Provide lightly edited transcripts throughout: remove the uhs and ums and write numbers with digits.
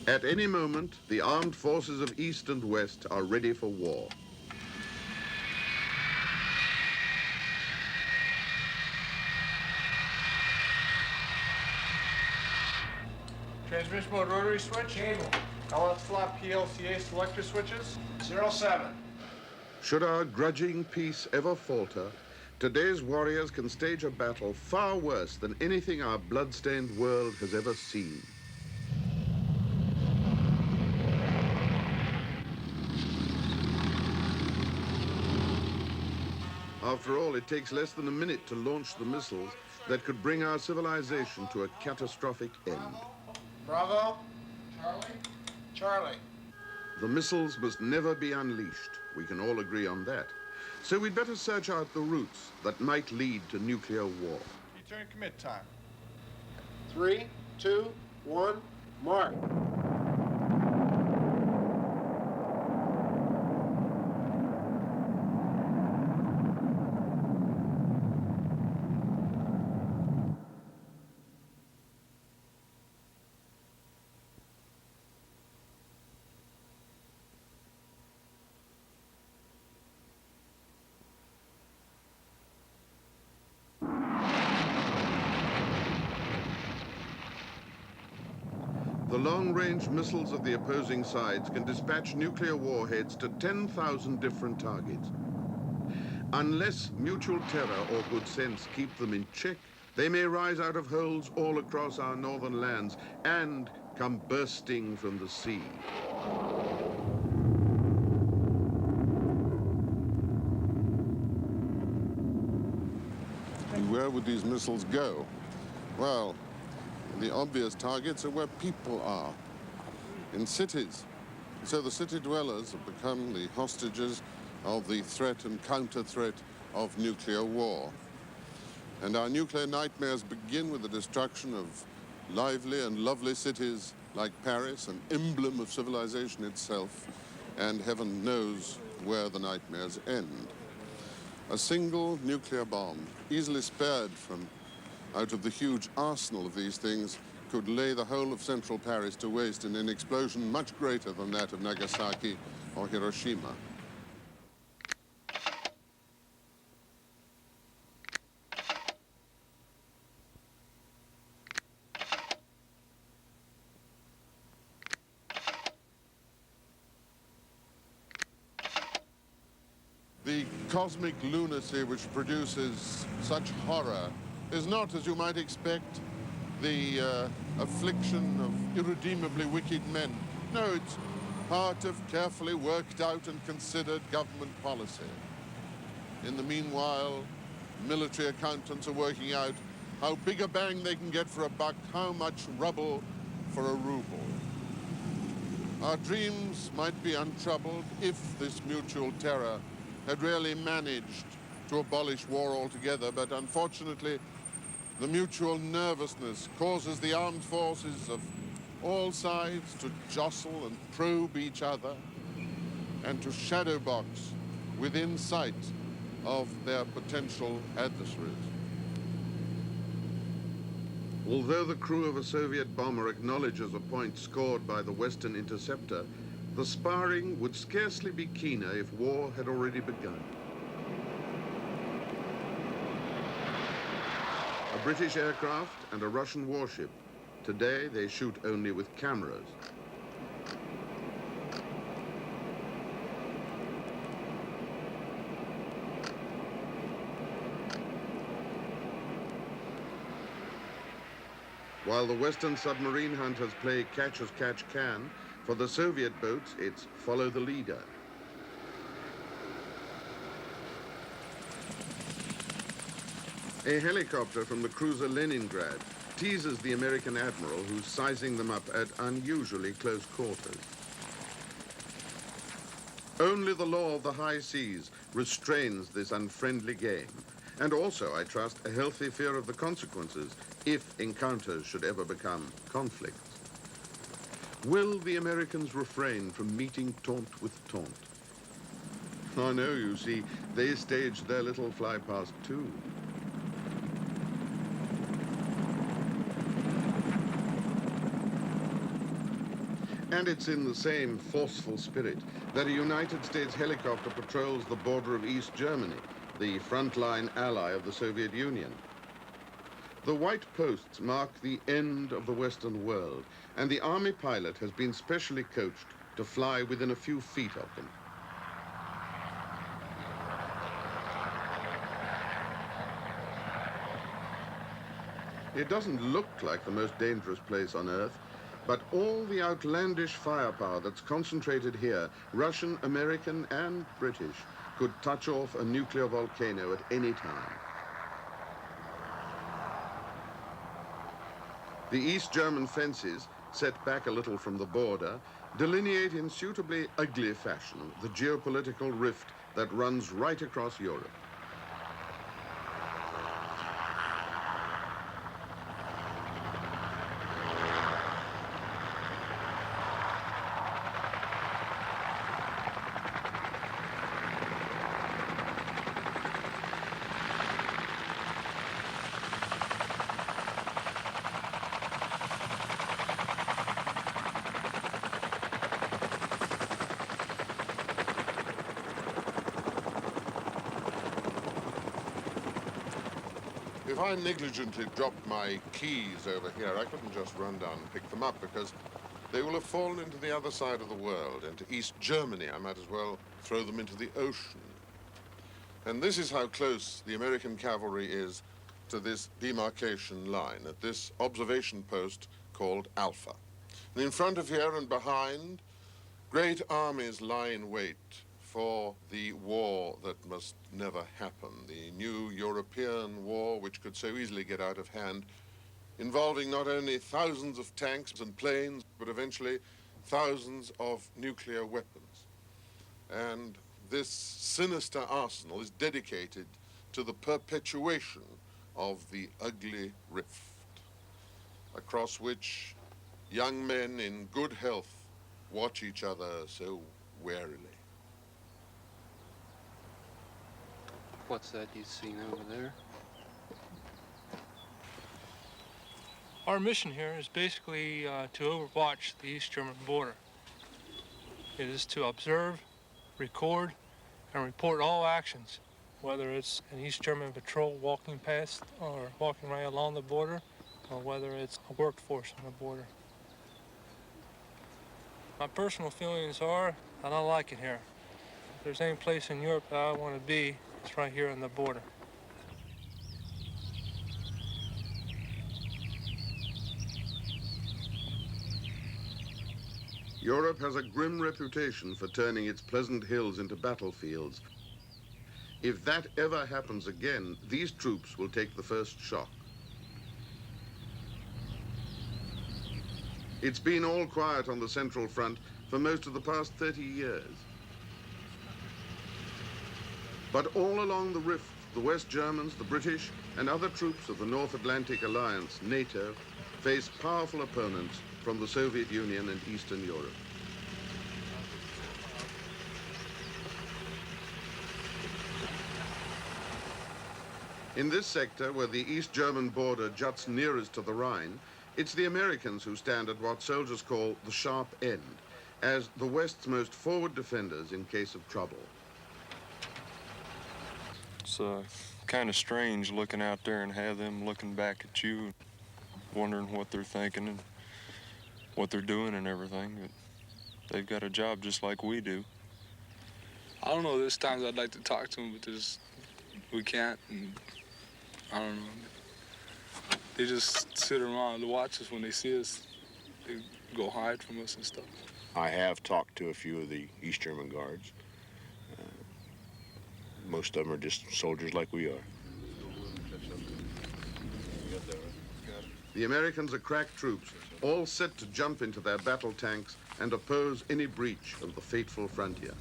At any moment, the armed forces of East and West are ready for war. Transmission mode rotary switch. Cable. LF slot PLCA selector switches. 07. Should our grudging peace ever falter, today's warriors can stage a battle far worse than anything our blood-stained world has ever seen. After all, it takes less than a minute to launch the missiles that could bring our civilization to a catastrophic end. Bravo. Charlie. Charlie. The missiles must never be unleashed. We can all agree on that. So we'd better search out the routes that might lead to nuclear war. Return commit time. 3, 2, 1, mark. The long-range missiles of the opposing sides can dispatch nuclear warheads to 10,000 different targets. Unless mutual terror or good sense keep them in check, they may rise out of holes all across our northern lands and come bursting from the sea. And where would these missiles go? Well, the obvious targets are where people are, in cities. So the city dwellers have become the hostages of the threat and counter-threat of nuclear war. And our nuclear nightmares begin with the destruction of lively and lovely cities like Paris, an emblem of civilization itself, and heaven knows where the nightmares end. A single nuclear bomb, easily spared from out of the huge arsenal of these things, could lay the whole of central Paris to waste in an explosion much greater than that of Nagasaki or Hiroshima. The cosmic lunacy which produces such horror is not, as you might expect, the affliction of irredeemably wicked men. No, it's part of carefully worked out and considered government policy. In the meanwhile, military accountants are working out how big a bang they can get for a buck, how much rubble for a ruble. Our dreams might be untroubled if this mutual terror had really managed to abolish war altogether, but unfortunately, the mutual nervousness causes the armed forces of all sides to jostle and probe each other and to shadow box within sight of their potential adversaries. Although the crew of a Soviet bomber acknowledges a point scored by the Western interceptor, the sparring would scarcely be keener if war had already begun. A British aircraft and a Russian warship. Today, they shoot only with cameras. While the Western submarine hunters play catch as catch can, for the Soviet boats, it's follow the leader. A helicopter from the cruiser Leningrad teases the American admiral, who's sizing them up at unusually close quarters. Only the law of the high seas restrains this unfriendly game, and also, I trust, a healthy fear of the consequences if encounters should ever become conflicts. Will the Americans refrain from meeting taunt with taunt? Oh no, you see, they staged their little fly-past too. And it's in the same forceful spirit that a United States helicopter patrols the border of East Germany, the frontline ally of the Soviet Union. The white posts mark the end of the Western world, and the Army pilot has been specially coached to fly within a few feet of them. It doesn't look like the most dangerous place on Earth, but all the outlandish firepower that's concentrated here, Russian, American, and British, could touch off a nuclear volcano at any time. The East German fences, set back a little from the border, delineate in suitably ugly fashion the geopolitical rift that runs right across Europe. If I negligently dropped my keys over here, I couldn't just run down and pick them up because they will have fallen into the other side of the world, into East Germany. I might as well throw them into the ocean. And this is how close the American cavalry is to this demarcation line, at this observation post called Alpha. And in front of here and behind, great armies lie in wait for the war that must never happen, the new European war which could so easily get out of hand, involving not only thousands of tanks and planes, but eventually thousands of nuclear weapons. And this sinister arsenal is dedicated to the perpetuation of the ugly rift, across which young men in good health watch each other so warily. What's that you've seen over there? Our mission here is basically to overwatch the East German border. It is to observe, record, and report all actions, whether it's an East German patrol walking past or walking right along the border, or whether it's a workforce on the border. My personal feelings are I don't like it here. If there's any place in Europe that I want to be, it's right here on the border. Europe has a grim reputation for turning its pleasant hills into battlefields. If that ever happens again, these troops will take the first shock. It's been all quiet on the Central Front for most of the past 30 years. But all along the rift, the West Germans, the British, and other troops of the North Atlantic Alliance, NATO, face powerful opponents from the Soviet Union and Eastern Europe. In this sector, where the East German border juts nearest to the Rhine, it's the Americans who stand at what soldiers call the sharp end, as the West's most forward defenders in case of trouble. It's kind of strange looking out there and have them looking back at you, wondering what they're thinking and what they're doing and everything. But they've got a job just like we do. I don't know, there's times I'd like to talk to them, but we can't. And I don't know. They just sit around to watch us. When they see us, they go hide from us and stuff. I have talked to a few of the East German guards. Most of them are just soldiers like we are. The Americans are crack troops, all set to jump into their battle tanks and oppose any breach of the fateful frontier.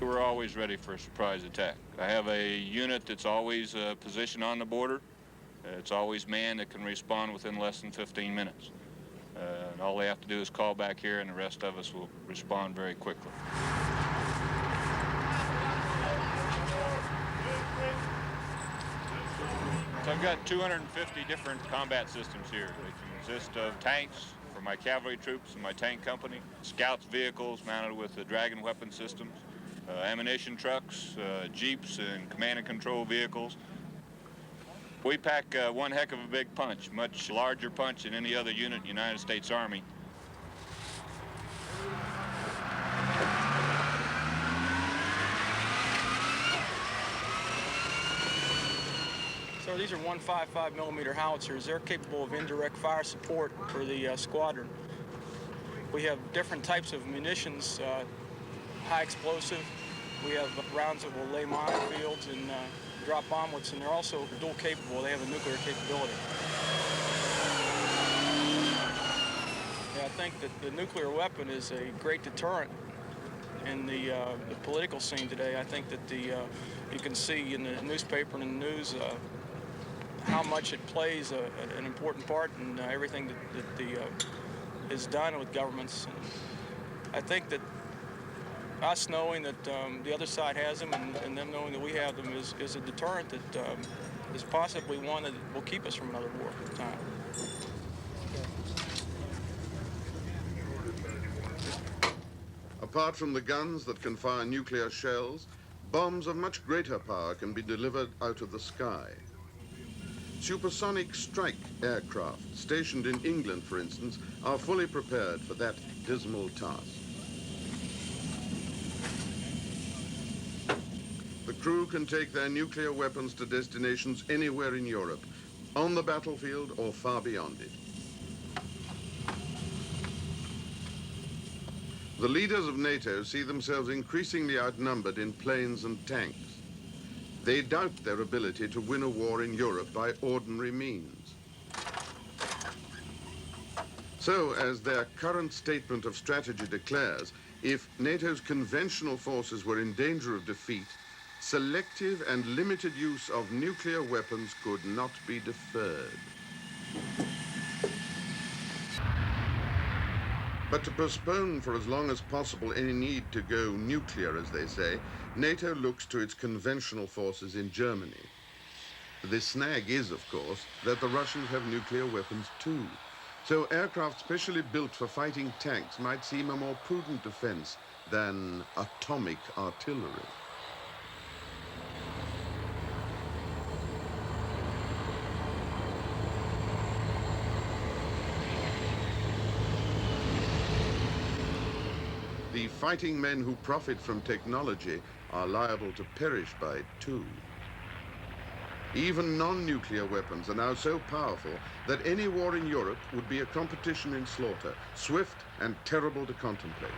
We're always ready for a surprise attack. I have a unit that's always positioned on the border. It's always manned that can respond within less than 15 minutes. And all they have to do is call back here, and the rest of us will respond very quickly. So I've got 250 different combat systems here. They consist of tanks for my cavalry troops and my tank company, scouts vehicles mounted with the Dragon weapon systems, ammunition trucks, jeeps, and command and control vehicles. We pack one heck of a big punch, much larger punch than any other unit in the United States Army. So these are 155 millimeter howitzers. They're capable of indirect fire support for the squadron. We have different types of munitions, high explosive. We have rounds that will lay minefields and drop bomblets, and they're also dual capable. They have a nuclear capability. Yeah, I think that the nuclear weapon is a great deterrent in the political scene today. I think that you can see in the newspaper and in the news how much it plays an important part in everything that is done with governments. And I think that us knowing that the other side has them and them knowing that we have them is a deterrent that is possibly one that will keep us from another war at the time. Apart from the guns that can fire nuclear shells, bombs of much greater power can be delivered out of the sky. Supersonic strike aircraft stationed in England, for instance, are fully prepared for that dismal task. The crew can take their nuclear weapons to destinations anywhere in Europe, on the battlefield or far beyond it. The leaders of NATO see themselves increasingly outnumbered in planes and tanks. They doubt their ability to win a war in Europe by ordinary means. So, as their current statement of strategy declares, if NATO's conventional forces were in danger of defeat, selective and limited use of nuclear weapons could not be deferred. But to postpone for as long as possible any need to go nuclear, as they say, NATO looks to its conventional forces in Germany. The snag is, of course, that the Russians have nuclear weapons too. So aircraft specially built for fighting tanks might seem a more prudent defense than atomic artillery. The fighting men who profit from technology are liable to perish by it too. Even non-nuclear weapons are now so powerful that any war in Europe would be a competition in slaughter, swift and terrible to contemplate.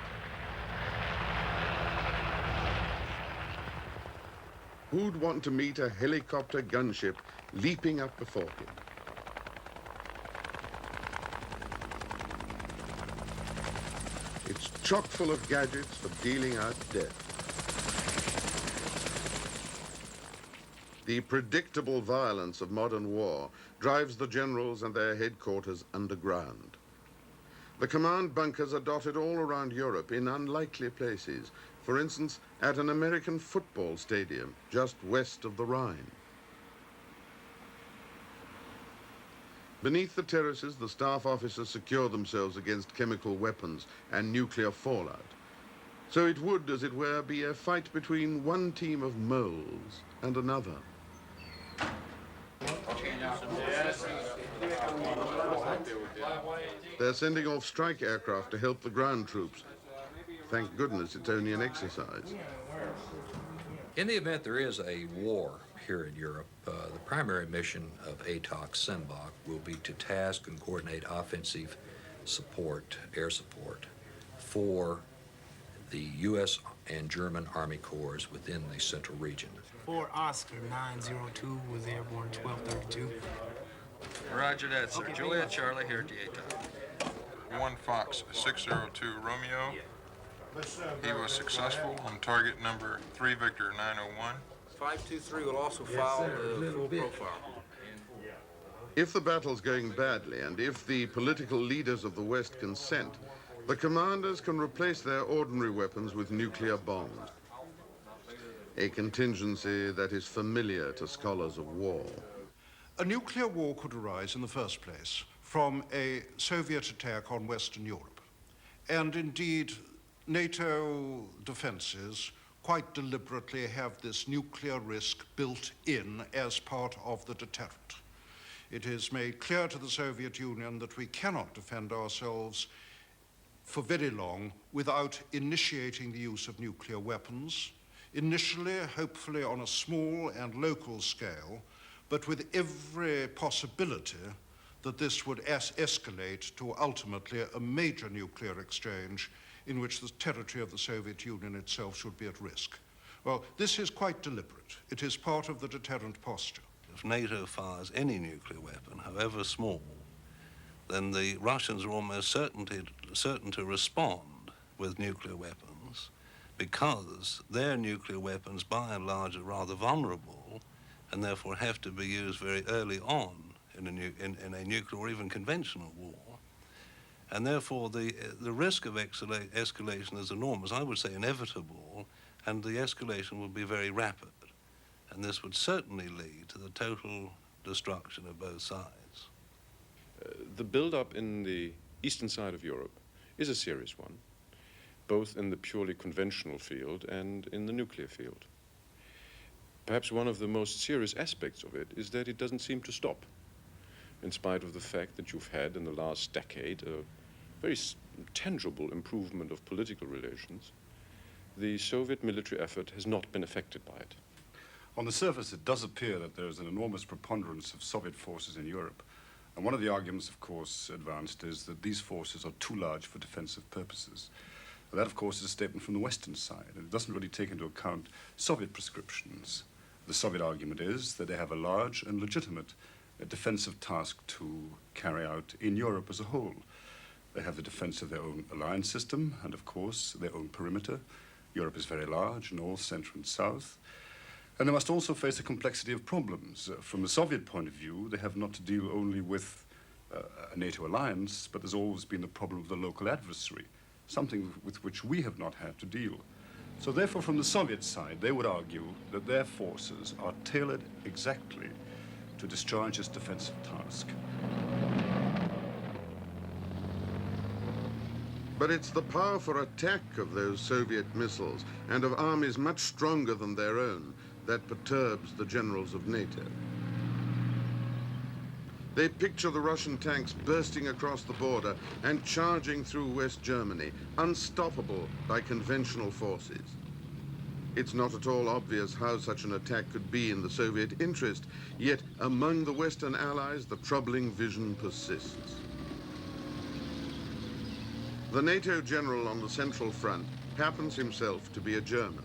Who'd want to meet a helicopter gunship leaping up before him? It's chock full of gadgets for dealing out death. The predictable violence of modern war drives the generals and their headquarters underground. The command bunkers are dotted all around Europe in unlikely places. For instance, at an American football stadium just west of the Rhine. Beneath the terraces, the staff officers secure themselves against chemical weapons and nuclear fallout. So it would, as it were, be a fight between one team of moles and another. They're sending off strike aircraft to help the ground troops. Thank goodness it's only an exercise. In the event there is a war here in Europe, the primary mission of ATOC CENBOC will be to task and coordinate offensive support, air support, for the U.S. and German Army Corps within the central region. 4 Oscar 902 was airborne 1232. Roger that, sir. Juliet Charlie here at the ATOC. 1 Fox 602 Romeo. He was successful on target number 3 Victor 901. 523 will also file the full profile. If the battle's going badly, and if the political leaders of the West consent, the commanders can replace their ordinary weapons with nuclear bombs. A contingency that is familiar to scholars of war. A nuclear war could arise in the first place from a Soviet attack on Western Europe. And indeed, NATO defenses quite deliberately have this nuclear risk built in as part of the deterrent. It is made clear to the Soviet Union that we cannot defend ourselves for very long without initiating the use of nuclear weapons, initially, hopefully on a small and local scale, but with every possibility that this would escalate to ultimately a major nuclear exchange in which the territory of the Soviet Union itself should be at risk. Well, this is quite deliberate. It is part of the deterrent posture. If NATO fires any nuclear weapon, however small, then the Russians are almost certain to respond with nuclear weapons, because their nuclear weapons, by and large, are rather vulnerable and therefore have to be used very early on in a nuclear or even conventional war. And therefore, the risk of escalation is enormous, I would say inevitable, and the escalation will be very rapid. And this would certainly lead to the total destruction of both sides. The build-up in the eastern side of Europe is a serious one, both in the purely conventional field and in the nuclear field. Perhaps one of the most serious aspects of it is that it doesn't seem to stop, in spite of the fact that you've had in the last decade a very tangible improvement of political relations. The Soviet military effort has not been affected by it. On the surface, it does appear that there is an enormous preponderance of Soviet forces in Europe. And one of the arguments, of course, advanced is that these forces are too large for defensive purposes. That, of course, is a statement from the Western side, and it doesn't really take into account Soviet prescriptions. The Soviet argument is that they have a large and legitimate defensive task to carry out in Europe as a whole. They have the defense of their own alliance system and, of course, their own perimeter. Europe is very large, north, central, and south. And they must also face a complexity of problems. From the Soviet point of view, they have not to deal only with a NATO alliance, but there's always been the problem of the local adversary, something with which we have not had to deal. So therefore, from the Soviet side, they would argue that their forces are tailored exactly to discharge this defensive task. But it's the powerful attack of those Soviet missiles and of armies much stronger than their own that perturbs the generals of NATO. They picture the Russian tanks bursting across the border and charging through West Germany, unstoppable by conventional forces. It's not at all obvious how such an attack could be in the Soviet interest, yet among the Western allies, the troubling vision persists. The NATO general on the Central Front happens himself to be a German.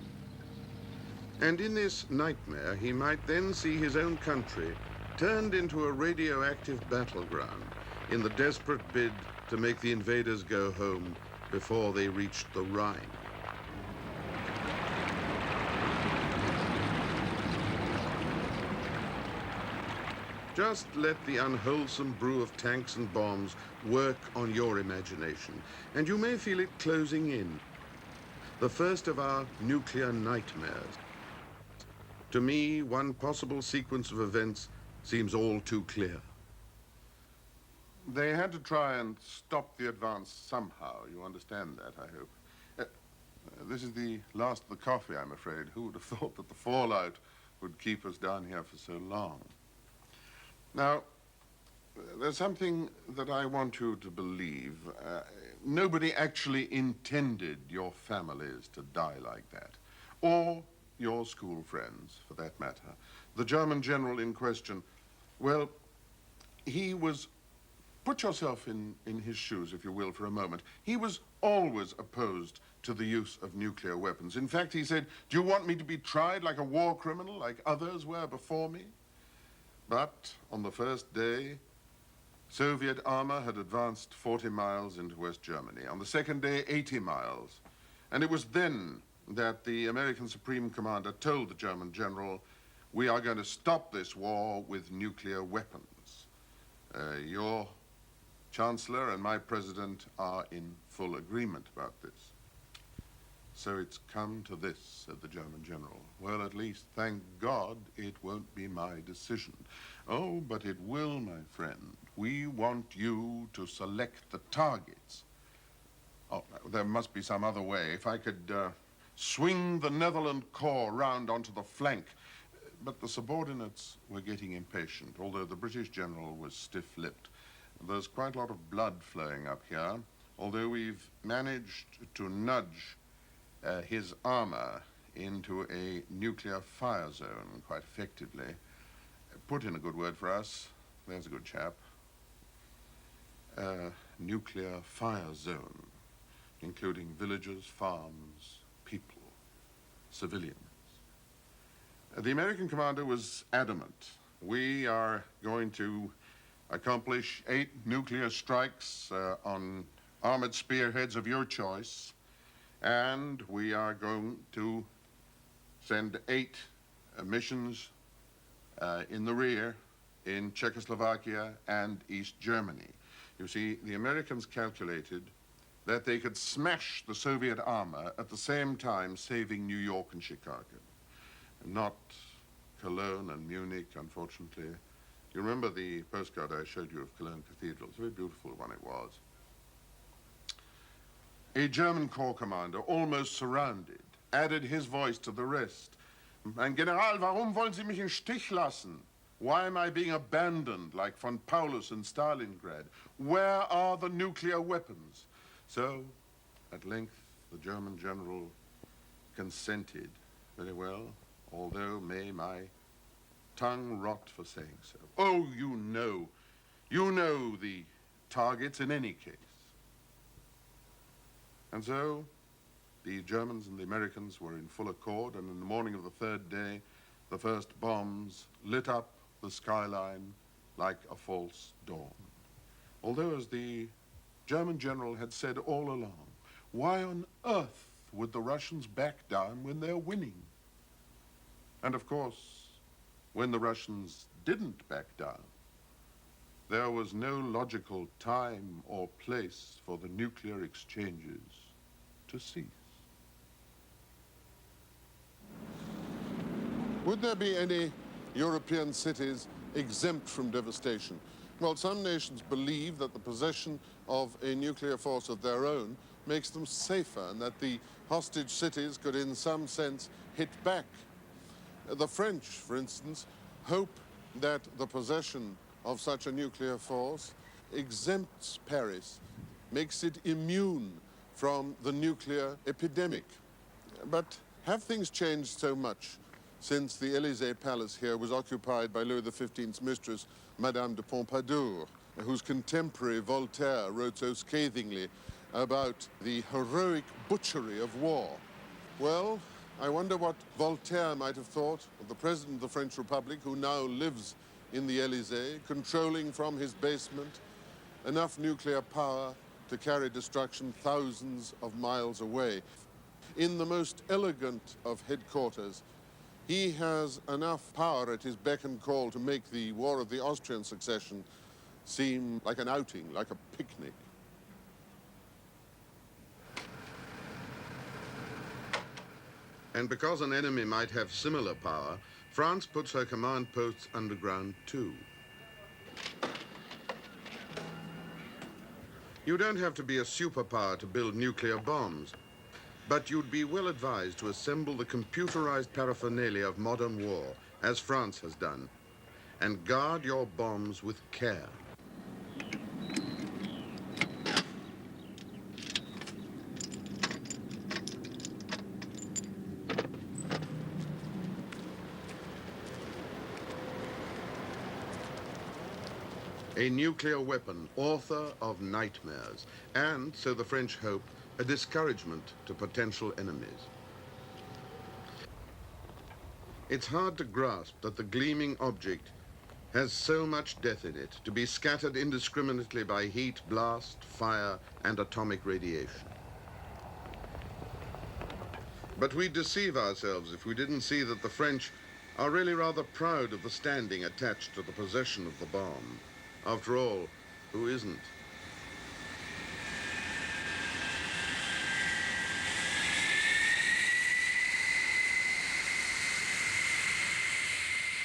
And in this nightmare, he might then see his own country turned into a radioactive battleground in the desperate bid to make the invaders go home before they reached the Rhine. Just let the unwholesome brew of tanks and bombs work on your imagination, and you may feel it closing in. The first of our nuclear nightmares. To me, one possible sequence of events seems all too clear. They had to try and stop the advance somehow. You understand that, I hope. This is the last of the coffee, I'm afraid. Who would have thought that the fallout would keep us down here for so long? Now, there's something that I want you to believe. Nobody actually intended your families to die like that, or your school friends, for that matter. The German general in question, well, he was, put yourself in his shoes, if you will, for a moment. He was always opposed to the use of nuclear weapons. In fact, he said, do you want me to be tried like a war criminal, like others were before me? But on the first day, Soviet armor had advanced 40 miles into West Germany. On the second day, 80 miles. And it was then that the American Supreme Commander told the German general, we are going to stop this war with nuclear weapons. Your Chancellor and my President are in full agreement about this. So it's come to this, said the German general. Well, at least, thank God, it won't be my decision. Oh, but it will, my friend. We want you to select the targets. Oh, there must be some other way. If I could swing the Netherland Corps round onto the flank. But the subordinates were getting impatient, although the British general was stiff-lipped. There's quite a lot of blood flowing up here, although we've managed to nudge his armor into a nuclear fire zone quite effectively. Put in a good word for us. There's a good chap. Nuclear fire zone, including villages, farms, people, civilians. The American commander was adamant. We are going to accomplish 8 nuclear strikes on armored spearheads of your choice, and we are going to send 8 missions in the rear in Czechoslovakia and East Germany. You see, the Americans calculated that they could smash the Soviet armor at the same time saving New York and Chicago. Not Cologne and Munich, unfortunately. You remember the postcard I showed you of Cologne Cathedral? It's a very beautiful one it was. A German corps commander, almost surrounded, added his voice to the rest. Mein General, warum wollen Sie mich im Stich lassen? Why am I being abandoned like von Paulus in Stalingrad? Where are the nuclear weapons? So, at length, the German general consented. Very well, although may my tongue rot for saying so. Oh, you know the targets in any case. And so, the Germans and the Americans were in full accord, and in the morning of the 3rd day, the first bombs lit up the skyline like a false dawn. Although, as the German general had said all along, why on earth would the Russians back down when they're winning? And of course, when the Russians didn't back down, there was no logical time or place for the nuclear exchanges to cease. Would there be any European cities exempt from devastation? Well, some nations believe that the possession of a nuclear force of their own makes them safer, and that the hostage cities could in some sense hit back. The French, for instance, hope that the possession of such a nuclear force exempts Paris, makes it immune from the nuclear epidemic. But have things changed so much since the Élysée Palace here was occupied by Louis XV's mistress, Madame de Pompadour, whose contemporary Voltaire wrote so scathingly about the heroic butchery of war? Well, I wonder what Voltaire might have thought of the President of the French Republic, who now lives in the Élysée, controlling from his basement enough nuclear power to carry destruction thousands of miles away. In the most elegant of headquarters, he has enough power at his beck and call to make the War of the Austrian Succession seem like an outing, like a picnic. And because an enemy might have similar power, France puts her command posts underground too. You don't have to be a superpower to build nuclear bombs, but you'd be well advised to assemble the computerized paraphernalia of modern war, as France has done, and guard your bombs with care. A nuclear weapon, author of nightmares, and, so the French hope, a discouragement to potential enemies. It's hard to grasp that the gleaming object has so much death in it to be scattered indiscriminately by heat, blast, fire, and atomic radiation. But we'd deceive ourselves if we didn't see that the French are really rather proud of the standing attached to the possession of the bomb. After all, who isn't?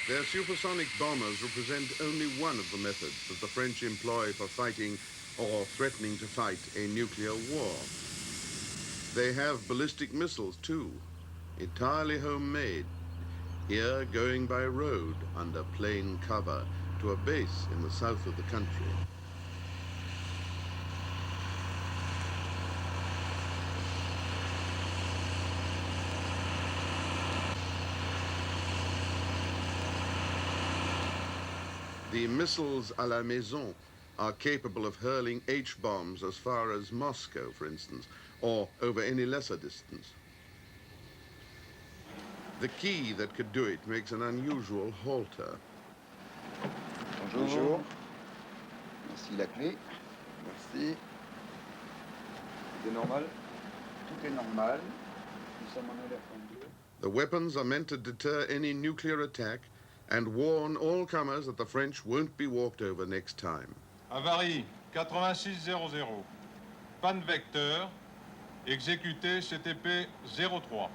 Their supersonic bombers represent only one of the methods that the French employ for fighting or threatening to fight a nuclear war. They have ballistic missiles too, entirely homemade, here going by road under plain cover to a base in the south of the country. The missiles à la maison are capable of hurling H-bombs as far as Moscow, for instance, or over any lesser distance. The key that could do it makes an unusual halter. Bonjour. Merci la clé. Merci. Tout est normal. Tout est normal. Nous sommes en alerte en deux. The weapons are meant to deter any nuclear attack and warn all comers that the French won't be walked over next time. Avarie 8600. Panne vecteur. Exécuté CTP 03.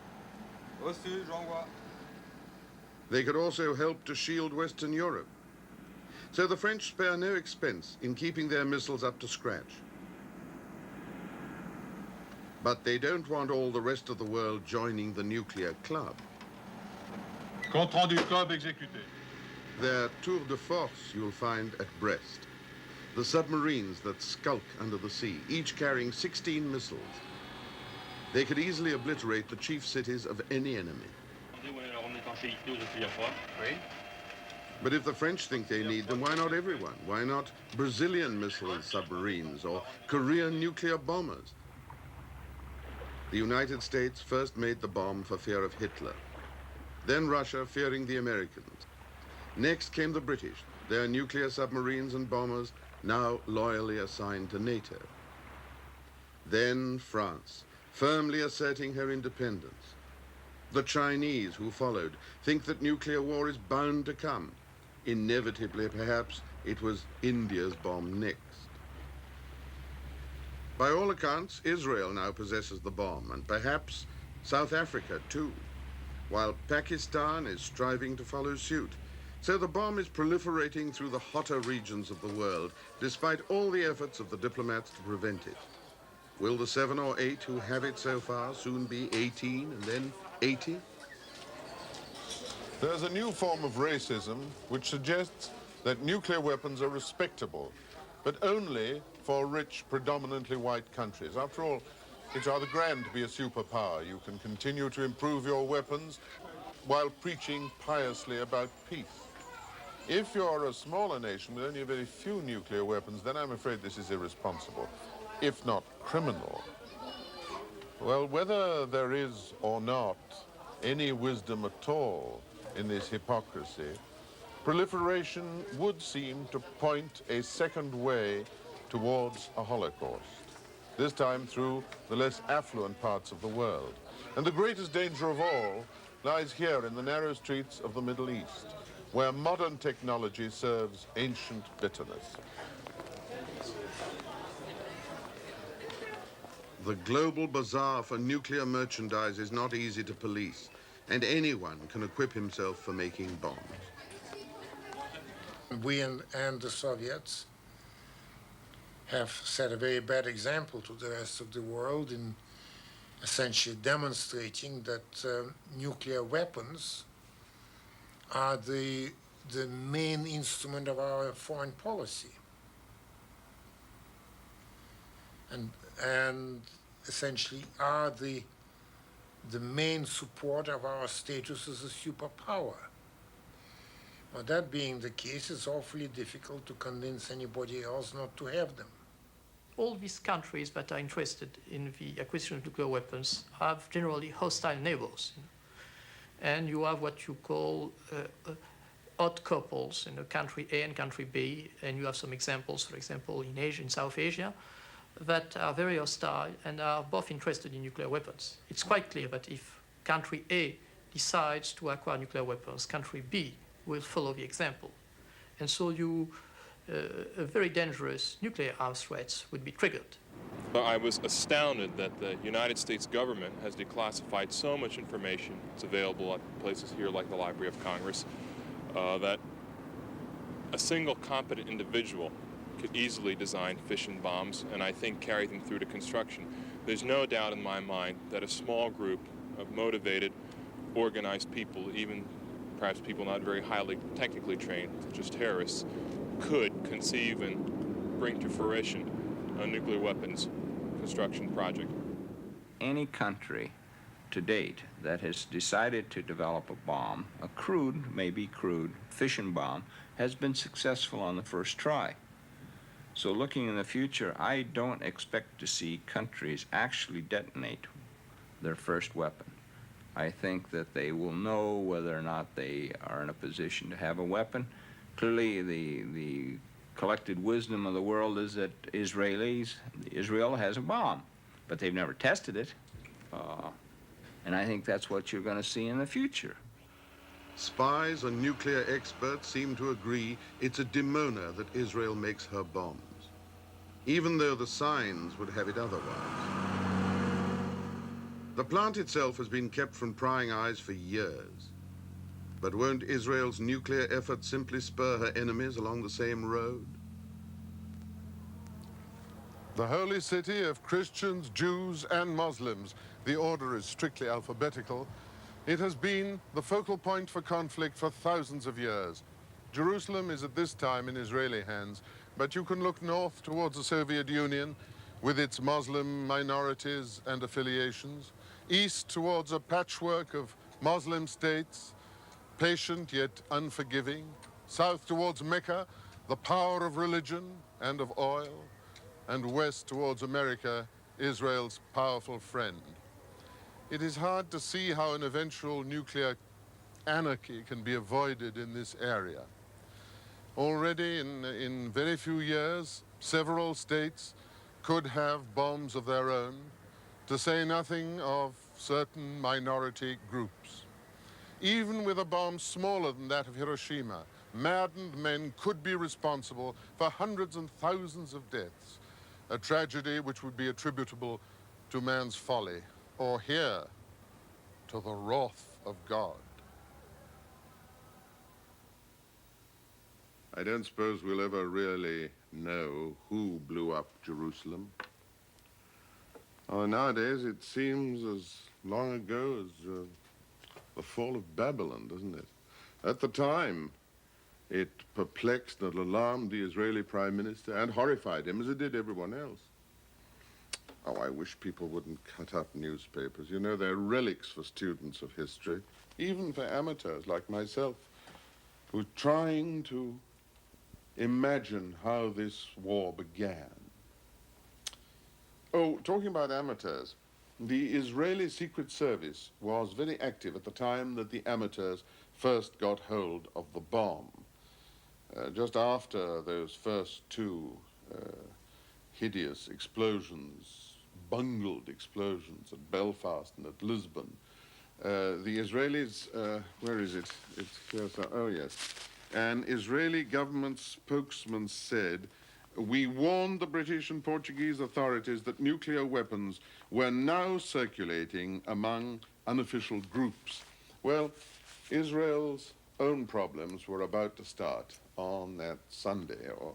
Reçu, j'envoie. They could also help to shield Western Europe. So the French spare no expense in keeping their missiles up to scratch. But they don't want all the rest of the world joining the nuclear club. Compte rendu COB exécuté. Their tour de force you'll find at Brest. The submarines that skulk under the sea, each carrying 16 missiles. They could easily obliterate the chief cities of any enemy. But if the French think they need them, why not everyone? Why not Brazilian missile submarines or Korean nuclear bombers? The United States first made the bomb for fear of Hitler. Then Russia, fearing the Americans. Next came the British, their nuclear submarines and bombers now loyally assigned to NATO. Then France, firmly asserting her independence. The Chinese, who followed, think that nuclear war is bound to come. Inevitably, perhaps, it was India's bomb next. By all accounts, Israel now possesses the bomb, and perhaps South Africa too, while Pakistan is striving to follow suit. So the bomb is proliferating through the hotter regions of the world, despite all the efforts of the diplomats to prevent it. Will the 7 or 8 who have it so far soon be 18 and then 80? There's a new form of racism which suggests that nuclear weapons are respectable, but only for rich, predominantly white countries. After all, it's rather grand to be a superpower. You can continue to improve your weapons while preaching piously about peace. If you're a smaller nation with only a very few nuclear weapons, then I'm afraid this is irresponsible, if not criminal. Well, whether there is or not any wisdom at all in this hypocrisy, proliferation would seem to point a second way towards a Holocaust, this time through the less affluent parts of the world. And the greatest danger of all lies here in the narrow streets of the Middle East, where modern technology serves ancient bitterness. The global bazaar for nuclear merchandise is not easy to police, and anyone can equip himself for making bombs. We and the Soviets have set a very bad example to the rest of the world in essentially demonstrating that nuclear weapons are the main instrument of our foreign policy. And essentially are the main support of our status as a superpower. Now, that being the case, it's awfully difficult to convince anybody else not to have them. All these countries that are interested in the acquisition of nuclear weapons have generally hostile neighbors. And you have what you call odd couples in country A and country B, and you have some examples, for example, in Asia, in South Asia, that are very hostile and are both interested in nuclear weapons. It's quite clear that if country A decides to acquire nuclear weapons, country B will follow the example. And so a very dangerous nuclear arms threats would be triggered. I was astounded that the United States government has declassified so much information. It's available at places here like the Library of Congress that a single competent individual could easily design fission bombs and I think carry them through to construction. There's no doubt in my mind that a small group of motivated, organized people, even perhaps people not very highly technically trained, such as terrorists, could conceive and bring to fruition a nuclear weapons construction project. Any country to date that has decided to develop a bomb, a crude, maybe crude, fission bomb, has been successful on the first try. So looking in the future, I don't expect to see countries actually detonate their first weapon. I think that they will know whether or not they are in a position to have a weapon. Clearly, the collected wisdom of the world is that Israel has a bomb, but they've never tested it. And I think that's what you're going to see in the future. Spies and nuclear experts seem to agree it's a demoner that Israel makes her bombs, even though the signs would have it otherwise. The plant itself has been kept from prying eyes for years. But won't Israel's nuclear effort simply spur her enemies along the same road? The holy city of Christians, Jews, and Muslims, the order is strictly alphabetical, it has been the focal point for conflict for thousands of years. Jerusalem is at this time in Israeli hands, but you can look north towards the Soviet Union with its Muslim minorities and affiliations, east towards a patchwork of Muslim states, patient yet unforgiving, south towards Mecca, the power of religion and of oil, and west towards America, Israel's powerful friend. It is hard to see how an eventual nuclear anarchy can be avoided in this area. Already in very few years, several states could have bombs of their own, to say nothing of certain minority groups. Even with a bomb smaller than that of Hiroshima, maddened men could be responsible for hundreds and thousands of deaths, a tragedy which would be attributable to man's folly, or here, to the wrath of God. I don't suppose we'll ever really know who blew up Jerusalem. Oh, nowadays it seems as long ago as the fall of Babylon, doesn't it? At the time, it perplexed and alarmed the Israeli Prime Minister and horrified him, as it did everyone else. Oh, I wish people wouldn't cut up newspapers. You know, they're relics for students of history, even for amateurs like myself, who are trying to imagine how this war began. Oh, talking about amateurs, the Israeli Secret Service was very active at the time that the amateurs first got hold of the bomb. Just after those first two hideous explosions, bungled explosions at Belfast and at Lisbon, the Israelis, where is it? It's here, oh yes. An Israeli government spokesman said, "We warned the British and Portuguese authorities that nuclear weapons were now circulating among unofficial groups." Well, Israel's own problems were about to start on that Sunday, or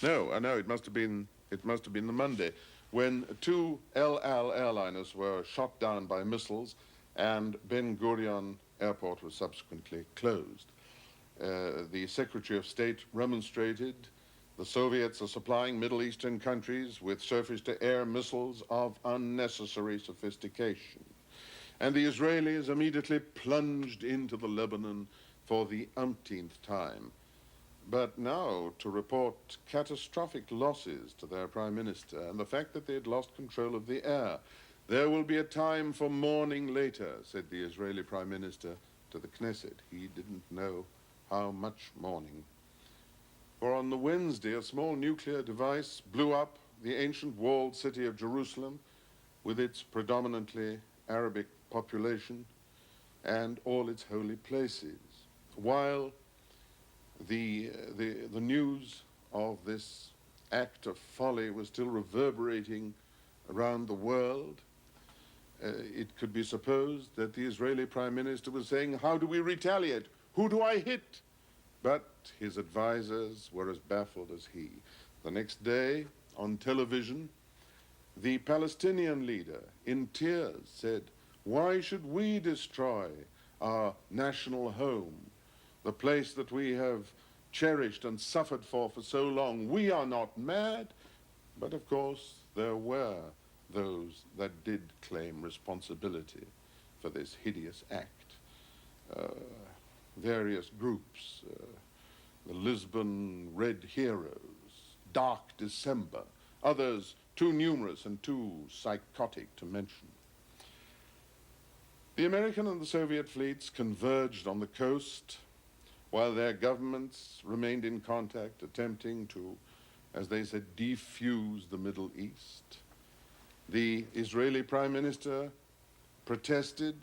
no, it must have been the Monday, when two El Al airliners were shot down by missiles and Ben Gurion Airport was subsequently closed. The Secretary of State remonstrated. The Soviets are supplying Middle Eastern countries with surface-to-air missiles of unnecessary sophistication. And the Israelis immediately plunged into the Lebanon for the umpteenth time. But now to report catastrophic losses to their Prime Minister and the fact that they had lost control of the air. "There will be a time for mourning later," said the Israeli Prime Minister to the Knesset. He didn't know how much mourning. For on the Wednesday, a small nuclear device blew up the ancient walled city of Jerusalem with its predominantly Arabic population and all its holy places. While the news of this act of folly was still reverberating around the world, it could be supposed that the Israeli Prime Minister was saying, "How do we retaliate? Who do I hit? But his advisors were as baffled as he. The next day, on television, the Palestinian leader, in tears, said, "Why should we destroy our national home, the place that we have cherished and suffered for so long? We are not mad." But of course, there were those that did claim responsibility for this hideous act. Various groups, the Lisbon Red Heroes, Dark December, others too numerous and too psychotic to mention. The American and the Soviet fleets converged on the coast while their governments remained in contact, attempting to, as they said, defuse the Middle East. The Israeli Prime Minister protested.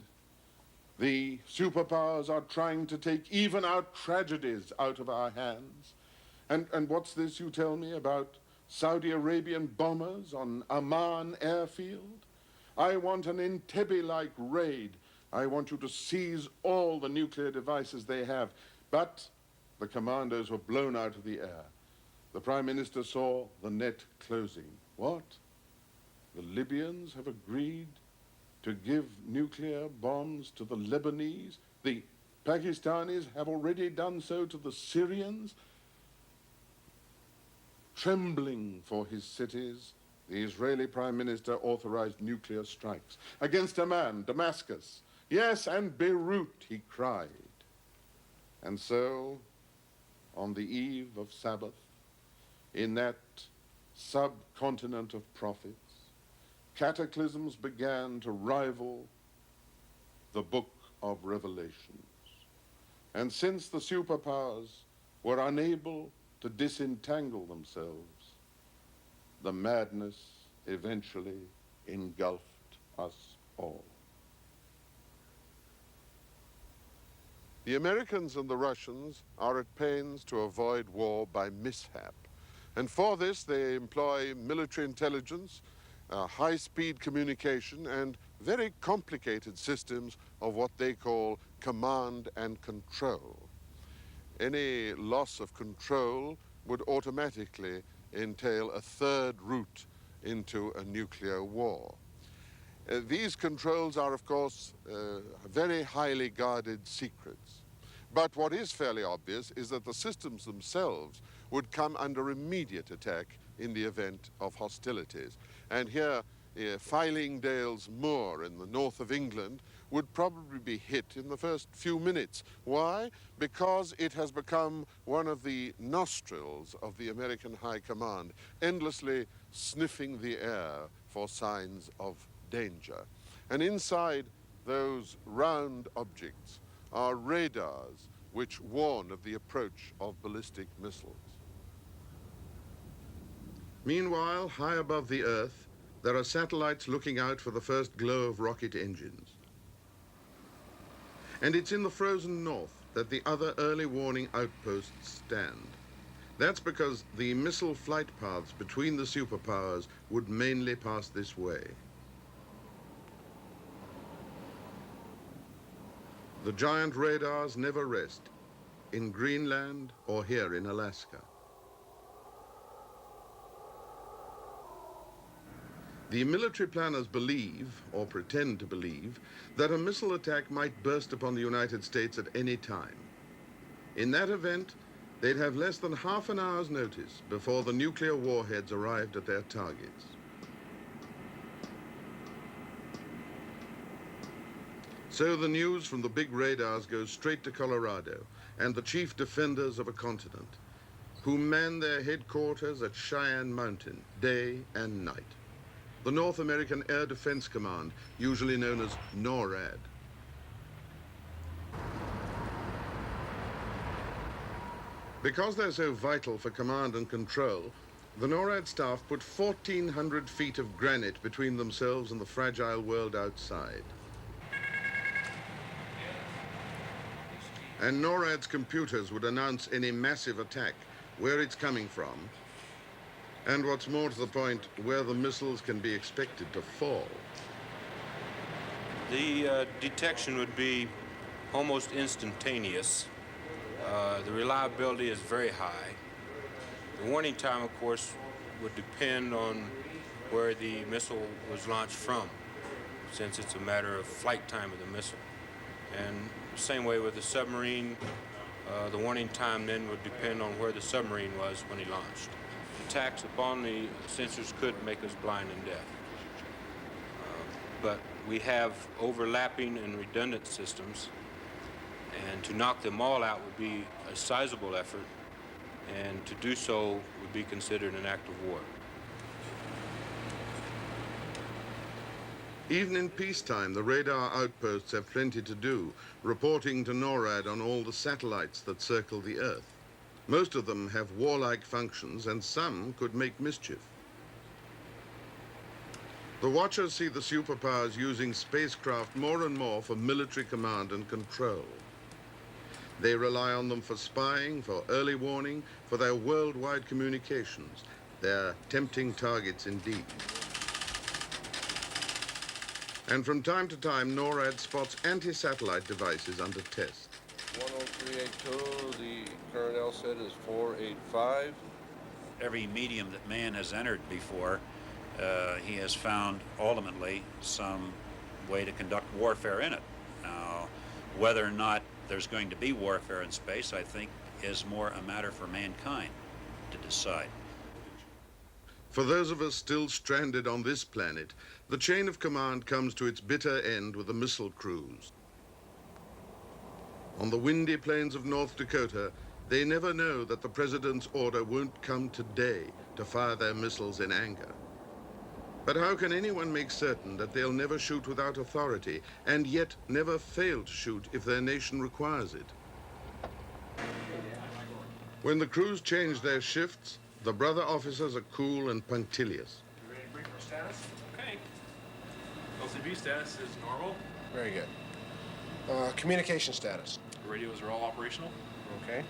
The superpowers are trying to take even our tragedies out of our hands. And what's this you tell me about Saudi Arabian bombers on Amman airfield? I want an Entebbe-like raid. I want you to seize all the nuclear devices they have. But the commandos were blown out of the air. The Prime Minister saw the net closing. What? The Libyans have agreed to give nuclear bombs to the Lebanese? The Pakistanis have already done so to the Syrians? Trembling for his cities, the Israeli Prime Minister authorized nuclear strikes against Amman, Damascus, yes, and Beirut, he cried. And so, on the eve of Sabbath, in that subcontinent of prophets, cataclysms began to rival the book of Revelations. And since the superpowers were unable to disentangle themselves, the madness eventually engulfed us all. The Americans and the Russians are at pains to avoid war by mishap. And for this, they employ military intelligence, high-speed communication, and very complicated systems of what they call command and control. Any loss of control would automatically entail a third route into a nuclear war. These controls are, of course, very highly guarded secrets. But what is fairly obvious is that the systems themselves would come under immediate attack in the event of hostilities. And here, Fylingdale's Moor in the north of England would probably be hit in the first few minutes. Why? Because it has become one of the nostrils of the American High Command, endlessly sniffing the air for signs of danger. And inside those round objects are radars which warn of the approach of ballistic missiles. Meanwhile, high above the Earth, there are satellites looking out for the first glow of rocket engines. And it's in the frozen north that the other early warning outposts stand. That's because the missile flight paths between the superpowers would mainly pass this way. The giant radars never rest, in Greenland or here in Alaska. The military planners believe, or pretend to believe, that a missile attack might burst upon the United States at any time. In that event, they'd have less than half an hour's notice before the nuclear warheads arrived at their targets. So the news from the big radars goes straight to Colorado and the chief defenders of a continent, who man their headquarters at Cheyenne Mountain day and night. The North American Air Defense Command, usually known as NORAD. Because they're so vital for command and control, the NORAD staff put 1,400 feet of granite between themselves and the fragile world outside. And NORAD's computers would announce any massive attack, where it's coming from, and what's more to the point, where the missiles can be expected to fall. The detection would be almost instantaneous. The reliability is very high. The warning time, of course, would depend on where the missile was launched from, since it's a matter of flight time of the missile. And same way with the submarine, the warning time then would depend on where the submarine was when he launched. Attacks upon the sensors could make us blind and deaf. But we have overlapping and redundant systems, and to knock them all out would be a sizable effort, and to do so would be considered an act of war. Even in peacetime, the radar outposts have plenty to do, reporting to NORAD on all the satellites that circle the Earth. Most of them have warlike functions, and some could make mischief. The Watchers see the superpowers using spacecraft more and more for military command and control. They rely on them for spying, for early warning, for their worldwide communications. They're tempting targets indeed. And from time to time, NORAD spots anti-satellite devices under test. 10382, the current LSAT is 485. Every medium that man has entered before, he has found ultimately some way to conduct warfare in it. Now, whether or not there's going to be warfare in space, I think, is more a matter for mankind to decide. For those of us still stranded on this planet, the chain of command comes to its bitter end with the missile crews. On the windy plains of North Dakota, they never know that the president's order won't come today to fire their missiles in anger. But how can anyone make certain that they'll never shoot without authority, and yet never fail to shoot if their nation requires it? When the crews change their shifts, the brother officers are cool and punctilious. You ready to brief our status? Okay. LCB status is normal. Very good. Communication status. The radios are all operational. Okay.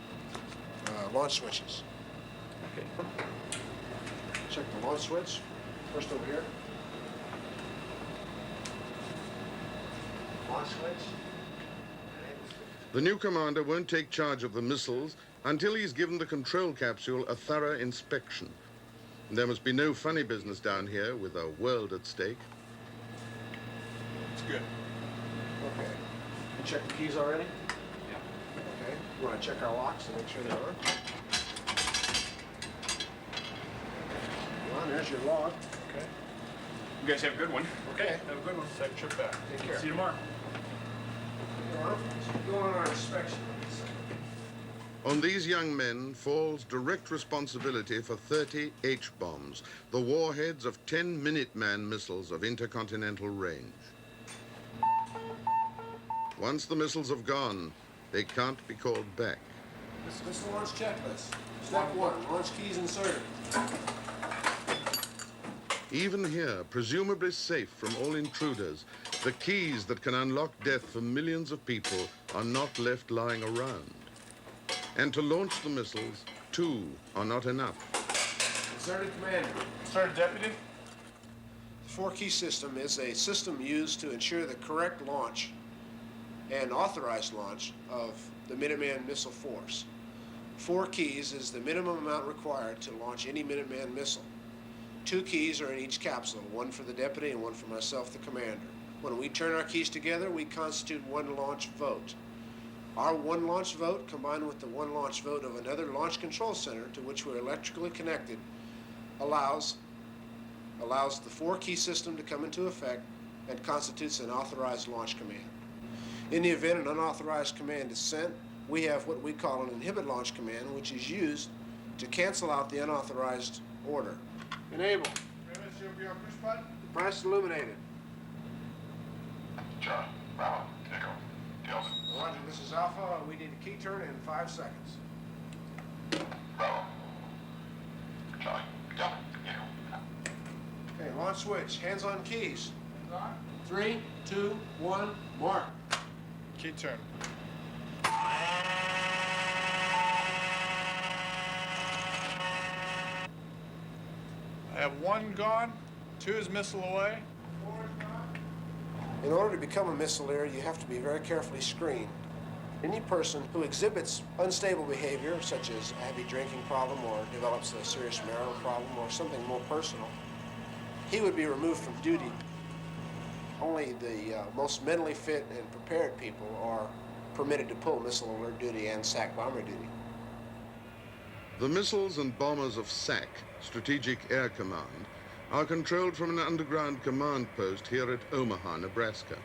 Launch switches. Okay. Check the launch switch. First over here. Launch switch. The new commander won't take charge of the missiles until he's given the control capsule a thorough inspection. There must be no funny business down here with a world at stake. It's good. Okay. You checked the keys already? Yeah. Okay. You want to check our locks and make sure they're on? Well, there's your log. Okay. You guys have a good one. Okay. Have a good one. Safe trip back. Take care. See you tomorrow. Go on our inspection. On these young men falls direct responsibility for 30 H-bombs, the warheads of 10 Minuteman missiles of intercontinental range. Once the missiles have gone, they can't be called back. This is the launch checklist. Step 1, launch keys inserted. Even here, presumably safe from all intruders, the keys that can unlock death for millions of people are not left lying around. And to launch the missiles, 2 are not enough. Inserted commander. Inserted deputy. The 4-key system is a system used to ensure the correct launch and authorized launch of the Minuteman missile force. 4 keys is the minimum amount required to launch any Minuteman missile. 2 keys are in each capsule, one for the deputy and one for myself, the commander. When we turn our keys together, we constitute one launch vote. Our one launch vote, combined with the one launch vote of another launch control center to which we're electrically connected, allows the 4-key system to come into effect and constitutes an authorized launch command. In the event an unauthorized command is sent, we have what we call an inhibit launch command, which is used to cancel out the unauthorized order. Enable. Device illuminated. Charlie, Bravo, Echo, Delta. Roger, this is Alpha. We need a key turn in 5 seconds. Bravo. Charlie, Delta, Echo. Okay, launch switch. Hands on keys. 3, 2, 1, mark. Key turn. I have 1 gone. 2 is missile away. In order to become a missileer, you have to be very carefully screened. Any person who exhibits unstable behavior, such as a heavy drinking problem or develops a serious marital problem or something more personal, he would be removed from duty. Only the most mentally fit and prepared people are permitted to pull missile alert duty and SAC bomber duty. The missiles and bombers of SAC, Strategic Air Command, are controlled from an underground command post here at Omaha, Nebraska.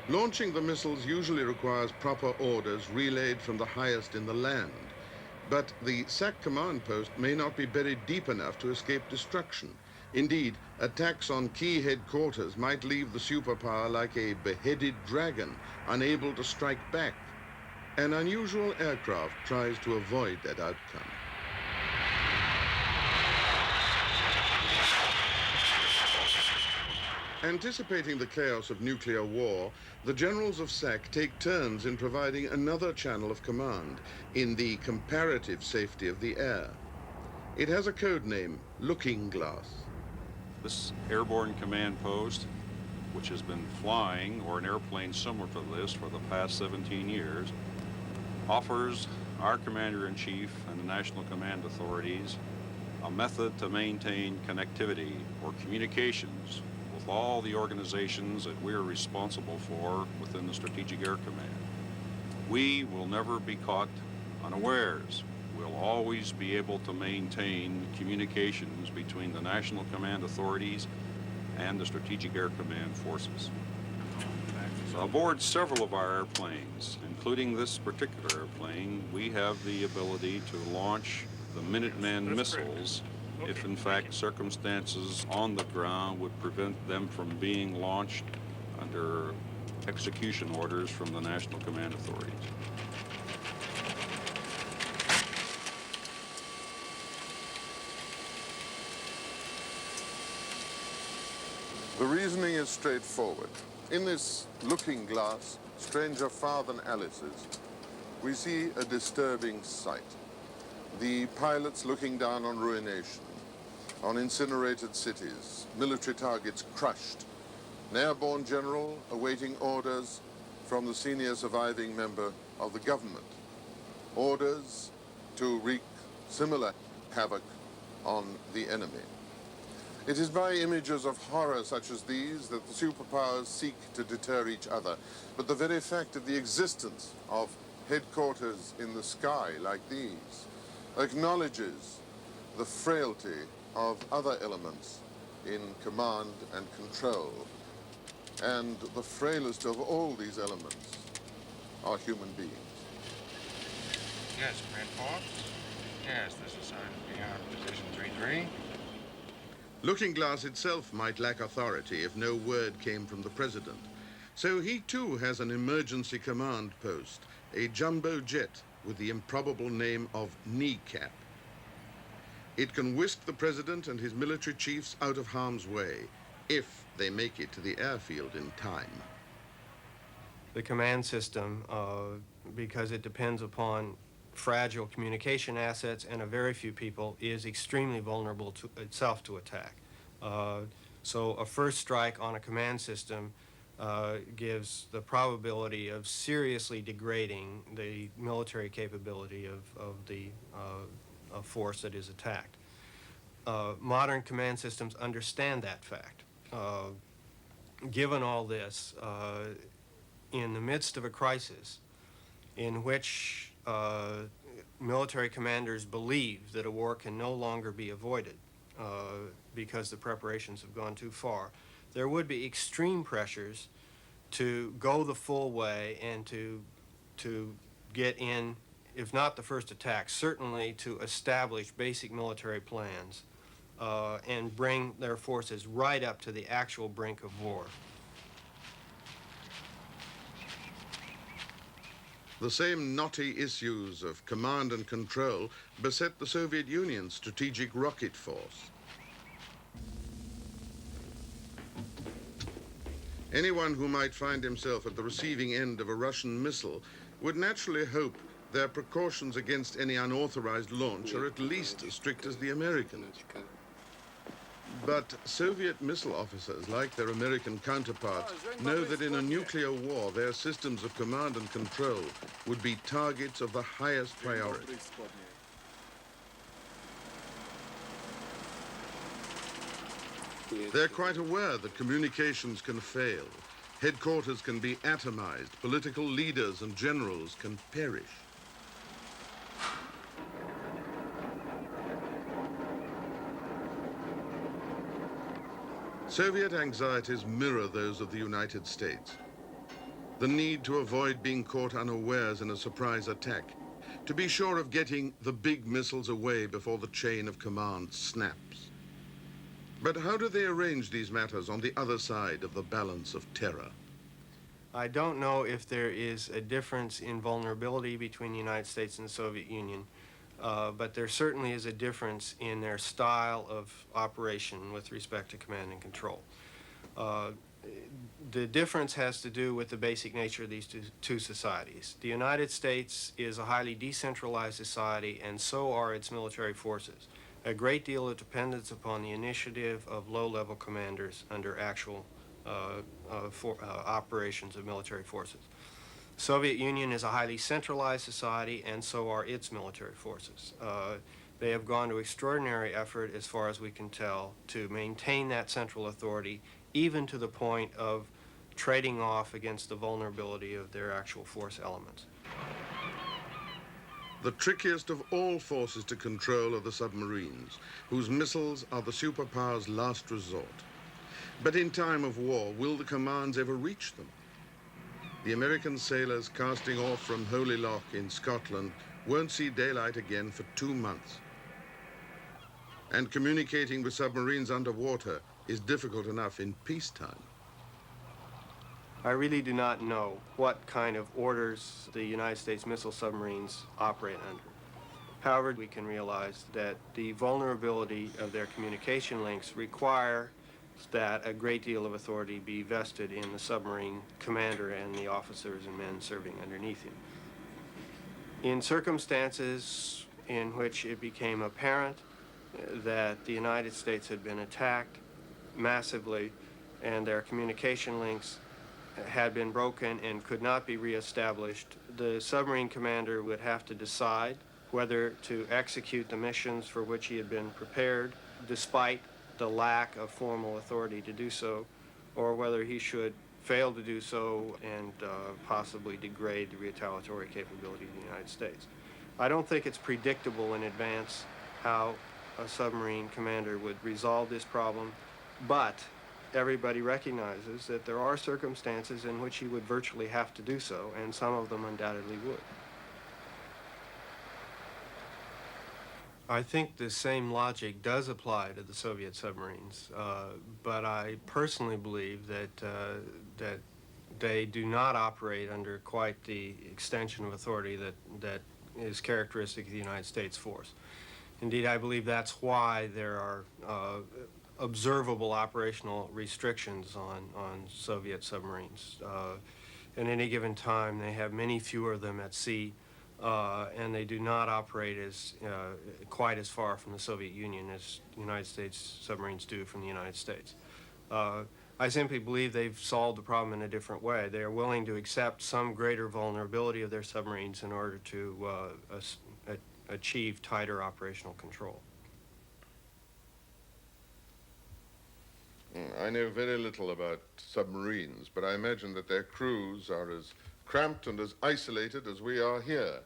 Launching the missiles usually requires proper orders relayed from the highest in the land, but the SAC command post may not be buried deep enough to escape destruction. Indeed, attacks on key headquarters might leave the superpower like a beheaded dragon, unable to strike back. An unusual aircraft tries to avoid that outcome. Anticipating the chaos of nuclear war, the generals of SAC take turns in providing another channel of command in the comparative safety of the air. It has a code name, Looking Glass. This airborne command post, which has been flying, or an airplane similar to this, for the past 17 years, offers our Commander-in-Chief and the National Command Authorities a method to maintain connectivity or communications with all the organizations that we're responsible for within the Strategic Air Command. We will never be caught unawares. We'll always be able to maintain communications between the National Command Authorities and the Strategic Air Command forces. Aboard several of our airplanes, including this particular airplane, we have the ability to launch the Minuteman missiles if in fact circumstances on the ground would prevent them from being launched under execution orders from the National Command Authorities. The reasoning is straightforward. In this looking glass, stranger far than Alice's, we see a disturbing sight. The pilots looking down on ruination, on incinerated cities, military targets crushed, an airborne general awaiting orders from the senior surviving member of the government. Orders to wreak similar havoc on the enemy. It is by images of horror such as these that the superpowers seek to deter each other. But the very fact of the existence of headquarters in the sky like these acknowledges the frailty of other elements in command and control. And the frailest of all these elements are human beings. Yes, Grandpa. Yes, this is signed beyond position 3-3. Looking Glass itself might lack authority if no word came from the president. So he too has an emergency command post, a jumbo jet with the improbable name of Kneecap. It can whisk the president and his military chiefs out of harm's way, if they make it to the airfield in time. The command system, because it depends upon fragile communication assets and a very few people, is extremely vulnerable to itself to attack. So a first strike on a command system gives the probability of seriously degrading the military capability of the force that is attacked. Modern command systems understand that fact. Given all this, in the midst of a crisis in which military commanders believe that a war can no longer be avoided because the preparations have gone too far, there would be extreme pressures to go the full way and to get in, if not the first attack, certainly to establish basic military plans and bring their forces right up to the actual brink of war. The same knotty issues of command and control beset the Soviet Union's strategic rocket force. Anyone who might find himself at the receiving end of a Russian missile would naturally hope their precautions against any unauthorized launch are at least as strict as the Americans. But Soviet missile officers, like their American counterparts, know that in a nuclear war, their systems of command and control would be targets of the highest priority. They're quite aware that communications can fail, headquarters can be atomized, political leaders and generals can perish. Soviet anxieties mirror those of the United States. The need to avoid being caught unawares in a surprise attack, to be sure of getting the big missiles away before the chain of command snaps. But how do they arrange these matters on the other side of the balance of terror? I don't know if there is a difference in vulnerability between the United States and the Soviet Union, but there certainly is a difference in their style of operation with respect to command and control. The difference has to do with the basic nature of these two societies. The United States is a highly decentralized society, and so are its military forces. A great deal of dependence upon the initiative of low-level commanders under actual operations of military forces. The Soviet Union is a highly centralized society, and so are its military forces. They have gone to extraordinary effort, as far as we can tell, to maintain that central authority, even to the point of trading off against the vulnerability of their actual force elements. The trickiest of all forces to control are the submarines, whose missiles are the superpower's last resort. But in time of war, will the commands ever reach them? The American sailors casting off from Holy Loch in Scotland won't see daylight again for 2 months. And communicating with submarines underwater is difficult enough in peacetime. I really do not know what kind of orders the United States missile submarines operate under. However, we can realize that the vulnerability of their communication links require that a great deal of authority be vested in the submarine commander and the officers and men serving underneath him. In circumstances in which it became apparent that the United States had been attacked massively and their communication links had been broken and could not be reestablished, the submarine commander would have to decide whether to execute the missions for which he had been prepared, despite the lack of formal authority to do so, or whether he should fail to do so and possibly degrade the retaliatory capability of the United States. I don't think it's predictable in advance how a submarine commander would resolve this problem, but everybody recognizes that there are circumstances in which he would virtually have to do so, and some of them undoubtedly would. I think the same logic does apply to the Soviet submarines, but I personally believe that they do not operate under quite the extension of authority that is characteristic of the United States force. Indeed, I believe that's why there are observable operational restrictions on Soviet submarines. At any given time, they have many fewer of them at sea, and they do not operate quite as far from the Soviet Union as United States submarines do from the United States. I simply believe they've solved the problem in a different way. They are willing to accept some greater vulnerability of their submarines in order to achieve tighter operational control. I know very little about submarines, but I imagine that their crews are as cramped and as isolated as we are here,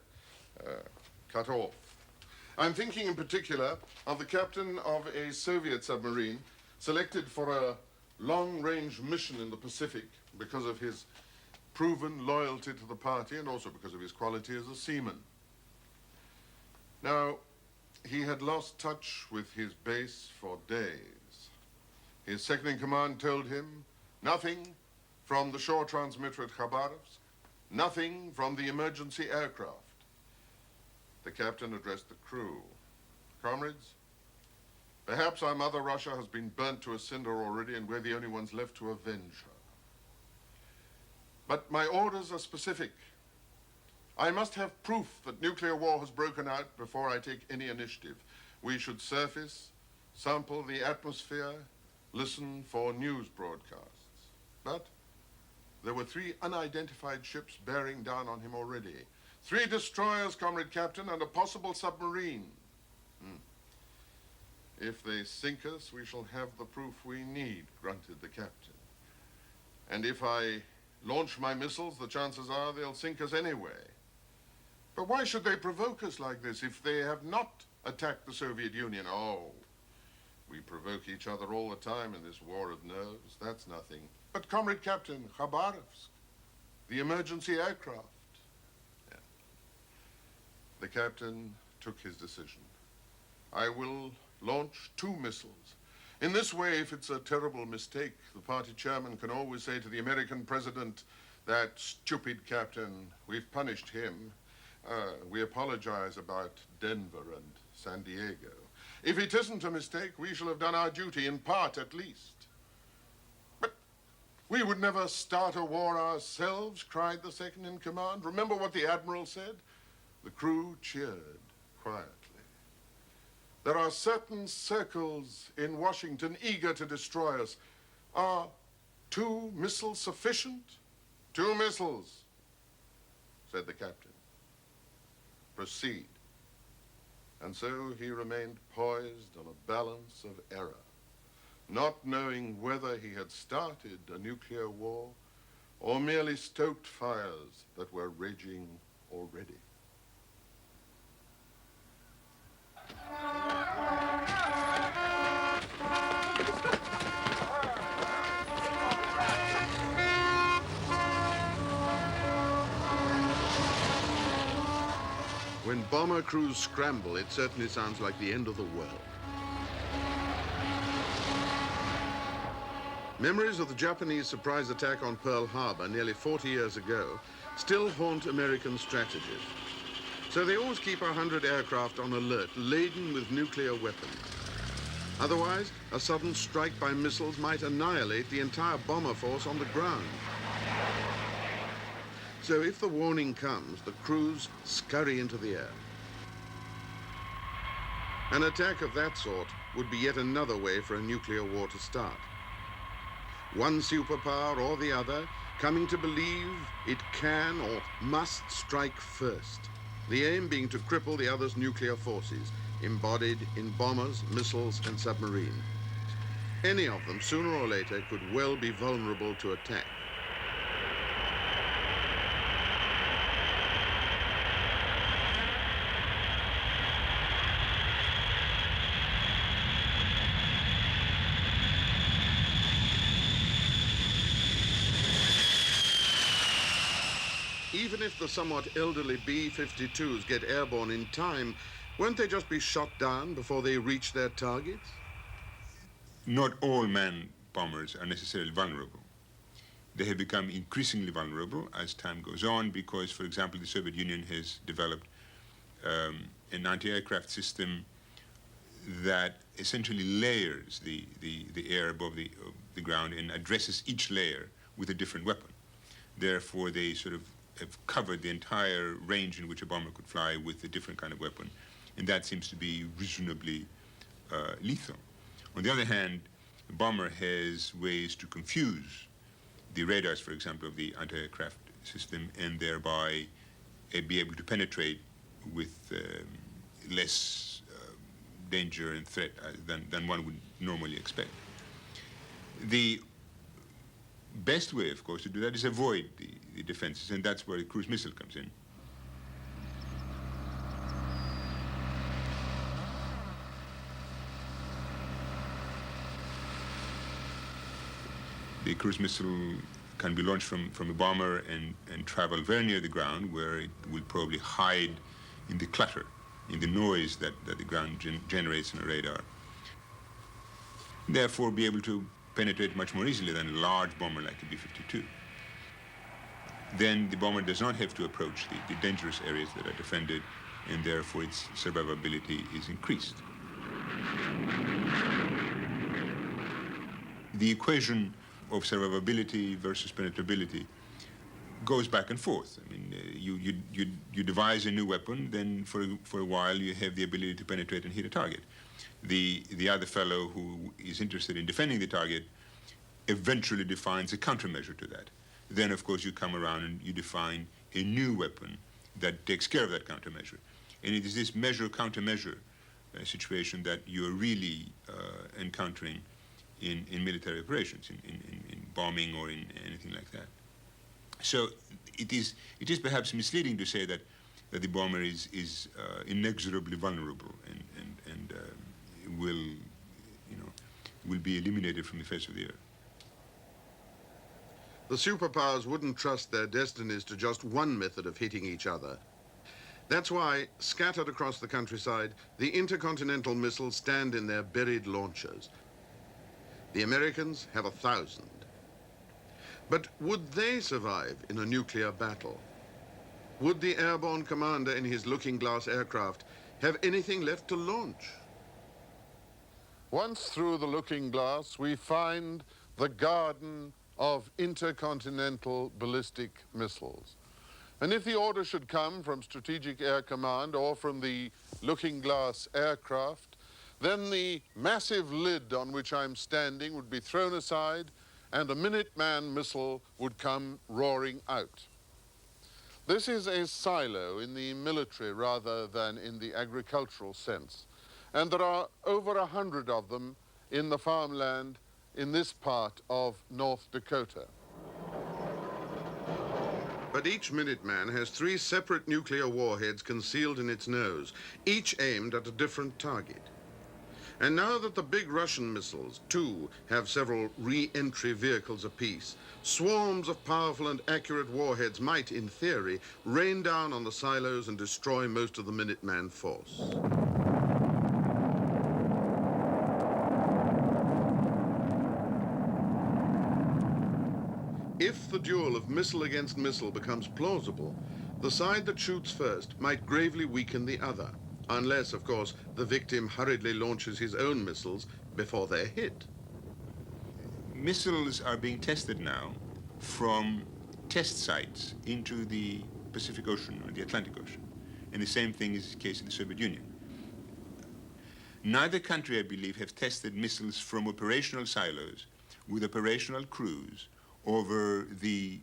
cut off. I'm thinking in particular of the captain of a Soviet submarine selected for a long-range mission in the Pacific because of his proven loyalty to the party and also because of his quality as a seaman. Now, he had lost touch with his base for days. His second-in-command told him nothing from the shore transmitter at Khabarovsk, nothing from the emergency aircraft. The captain addressed the crew. Comrades, perhaps our mother Russia has been burnt to a cinder already and we're the only ones left to avenge her. But my orders are specific. I must have proof that nuclear war has broken out before I take any initiative. We should surface sample the atmosphere, listen for news broadcasts. But there were 3 unidentified ships bearing down on him already. 3 destroyers, Comrade Captain, and a possible submarine. If they sink us, we shall have the proof we need, grunted the captain. And if I launch my missiles, the chances are they'll sink us anyway. But why should they provoke us like this if they have not attacked the Soviet Union? Oh, we provoke each other all the time in this war of nerves. That's nothing. But, Comrade Captain, Khabarovsk, the emergency aircraft. Yeah. The captain took his decision. I will launch 2 missiles. In this way, if it's a terrible mistake, the party chairman can always say to the American president, that stupid captain, we've punished him. We apologize about Denver and San Diego. If it isn't a mistake, we shall have done our duty, in part at least. But we would never start a war ourselves, cried the second in command. Remember what the admiral said? The crew cheered quietly. There are certain circles in Washington eager to destroy us. Are 2 missiles sufficient? 2 missiles, said the captain. Proceed. And so he remained poised on a balance of error, not knowing whether he had started a nuclear war or merely stoked fires that were raging already. When bomber crews scramble, it certainly sounds like the end of the world. Memories of the Japanese surprise attack on Pearl Harbor nearly 40 years ago still haunt American strategies. So they always keep 100 aircraft on alert, laden with nuclear weapons. Otherwise, a sudden strike by missiles might annihilate the entire bomber force on the ground. So if the warning comes, the crews scurry into the air. An attack of that sort would be yet another way for a nuclear war to start. One superpower or the other coming to believe it can or must strike first. The aim being to cripple the other's nuclear forces, embodied in bombers, missiles, and submarines. Any of them, sooner or later, could well be vulnerable to attack. Even if the somewhat elderly B-52s get airborne in time, won't they just be shot down before they reach their targets? Not all manned bombers are necessarily vulnerable. They have become increasingly vulnerable as time goes on because, for example, the Soviet Union has developed an anti-aircraft system that essentially layers the air above the ground and addresses each layer with a different weapon. Therefore, they sort of have covered the entire range in which a bomber could fly with a different kind of weapon, and that seems to be reasonably lethal. On the other hand, the bomber has ways to confuse the radars, for example, of the anti-aircraft system, and thereby be able to penetrate with less danger and threat than one would normally expect. The best way, of course, to do that is avoid the defenses, and that's where the cruise missile comes in. The cruise missile can be launched from a bomber and travel very near the ground, where it will probably hide in the clutter, in the noise that the ground generates in a radar. Therefore, be able to penetrate much more easily than a large bomber like a B-52. Then the bomber does not have to approach the dangerous areas that are defended, and therefore its survivability is increased. The equation of survivability versus penetrability goes back and forth. I mean, you devise a new weapon, then for a while you have the ability to penetrate and hit a target. The other fellow who is interested in defending the target eventually defines a countermeasure to that. Then, of course, you come around and you define a new weapon that takes care of that countermeasure. And it is this measure-countermeasure situation that you're really encountering in military operations, in bombing or in anything like that. So it is perhaps misleading to say that the bomber is inexorably vulnerable and will be eliminated from the face of the earth. The superpowers wouldn't trust their destinies to just one method of hitting each other. That's why, scattered across the countryside, the intercontinental missiles stand in their buried launchers. The Americans have 1,000. But would they survive in a nuclear battle? Would the airborne commander in his looking-glass aircraft have anything left to launch? Once through the looking glass, we find the garden of intercontinental ballistic missiles. And if the order should come from Strategic Air Command or from the looking glass aircraft, then the massive lid on which I'm standing would be thrown aside and a Minuteman missile would come roaring out. This is a silo in the military rather than in the agricultural sense. And there are over 100 of them in the farmland in this part of North Dakota. But each Minuteman has 3 separate nuclear warheads concealed in its nose, each aimed at a different target. And now that the big Russian missiles, too, have several re-entry vehicles apiece, swarms of powerful and accurate warheads might, in theory, rain down on the silos and destroy most of the Minuteman force. If the duel of missile against missile becomes plausible, the side that shoots first might gravely weaken the other, unless, of course, the victim hurriedly launches his own missiles before they're hit. Missiles are being tested now from test sites into the Pacific Ocean or the Atlantic Ocean. And the same thing is the case in the Soviet Union. Neither country, I believe, have tested missiles from operational silos with operational crews over the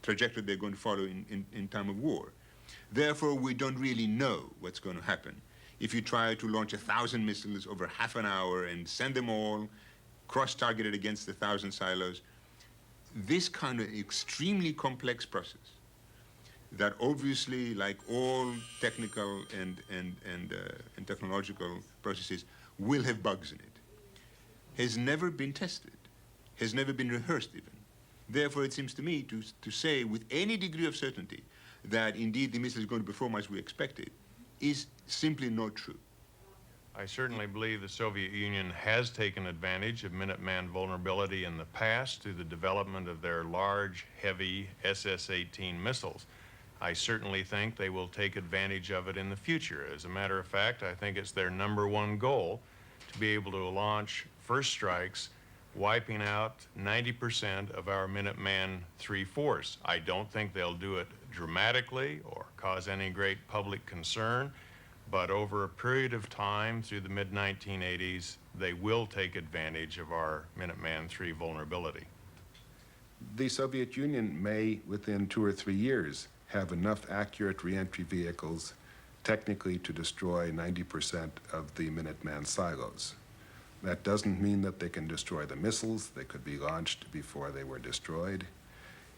trajectory they're going to follow in time of war. Therefore, we don't really know what's going to happen. If you try to launch 1,000 missiles over half an hour and send them all cross-targeted against 1,000 silos, this kind of extremely complex process that obviously, like all technical and technological processes, will have bugs in it, has never been tested, has never been rehearsed even. Therefore, it seems to me to say with any degree of certainty that indeed the missile is going to perform as we expected is simply not true. I certainly believe the Soviet Union has taken advantage of Minuteman vulnerability in the past through the development of their large, heavy SS-18 missiles. I certainly think they will take advantage of it in the future. As a matter of fact, I think it's their #1 goal to be able to launch first strikes wiping out 90% of our Minuteman III force. I don't think they'll do it dramatically or cause any great public concern, but over a period of time through the mid-1980s, they will take advantage of our Minuteman III vulnerability. The Soviet Union may, within 2 or 3 years, have enough accurate reentry vehicles technically to destroy 90% of the Minuteman silos. That doesn't mean that they can destroy the missiles. They could be launched before they were destroyed.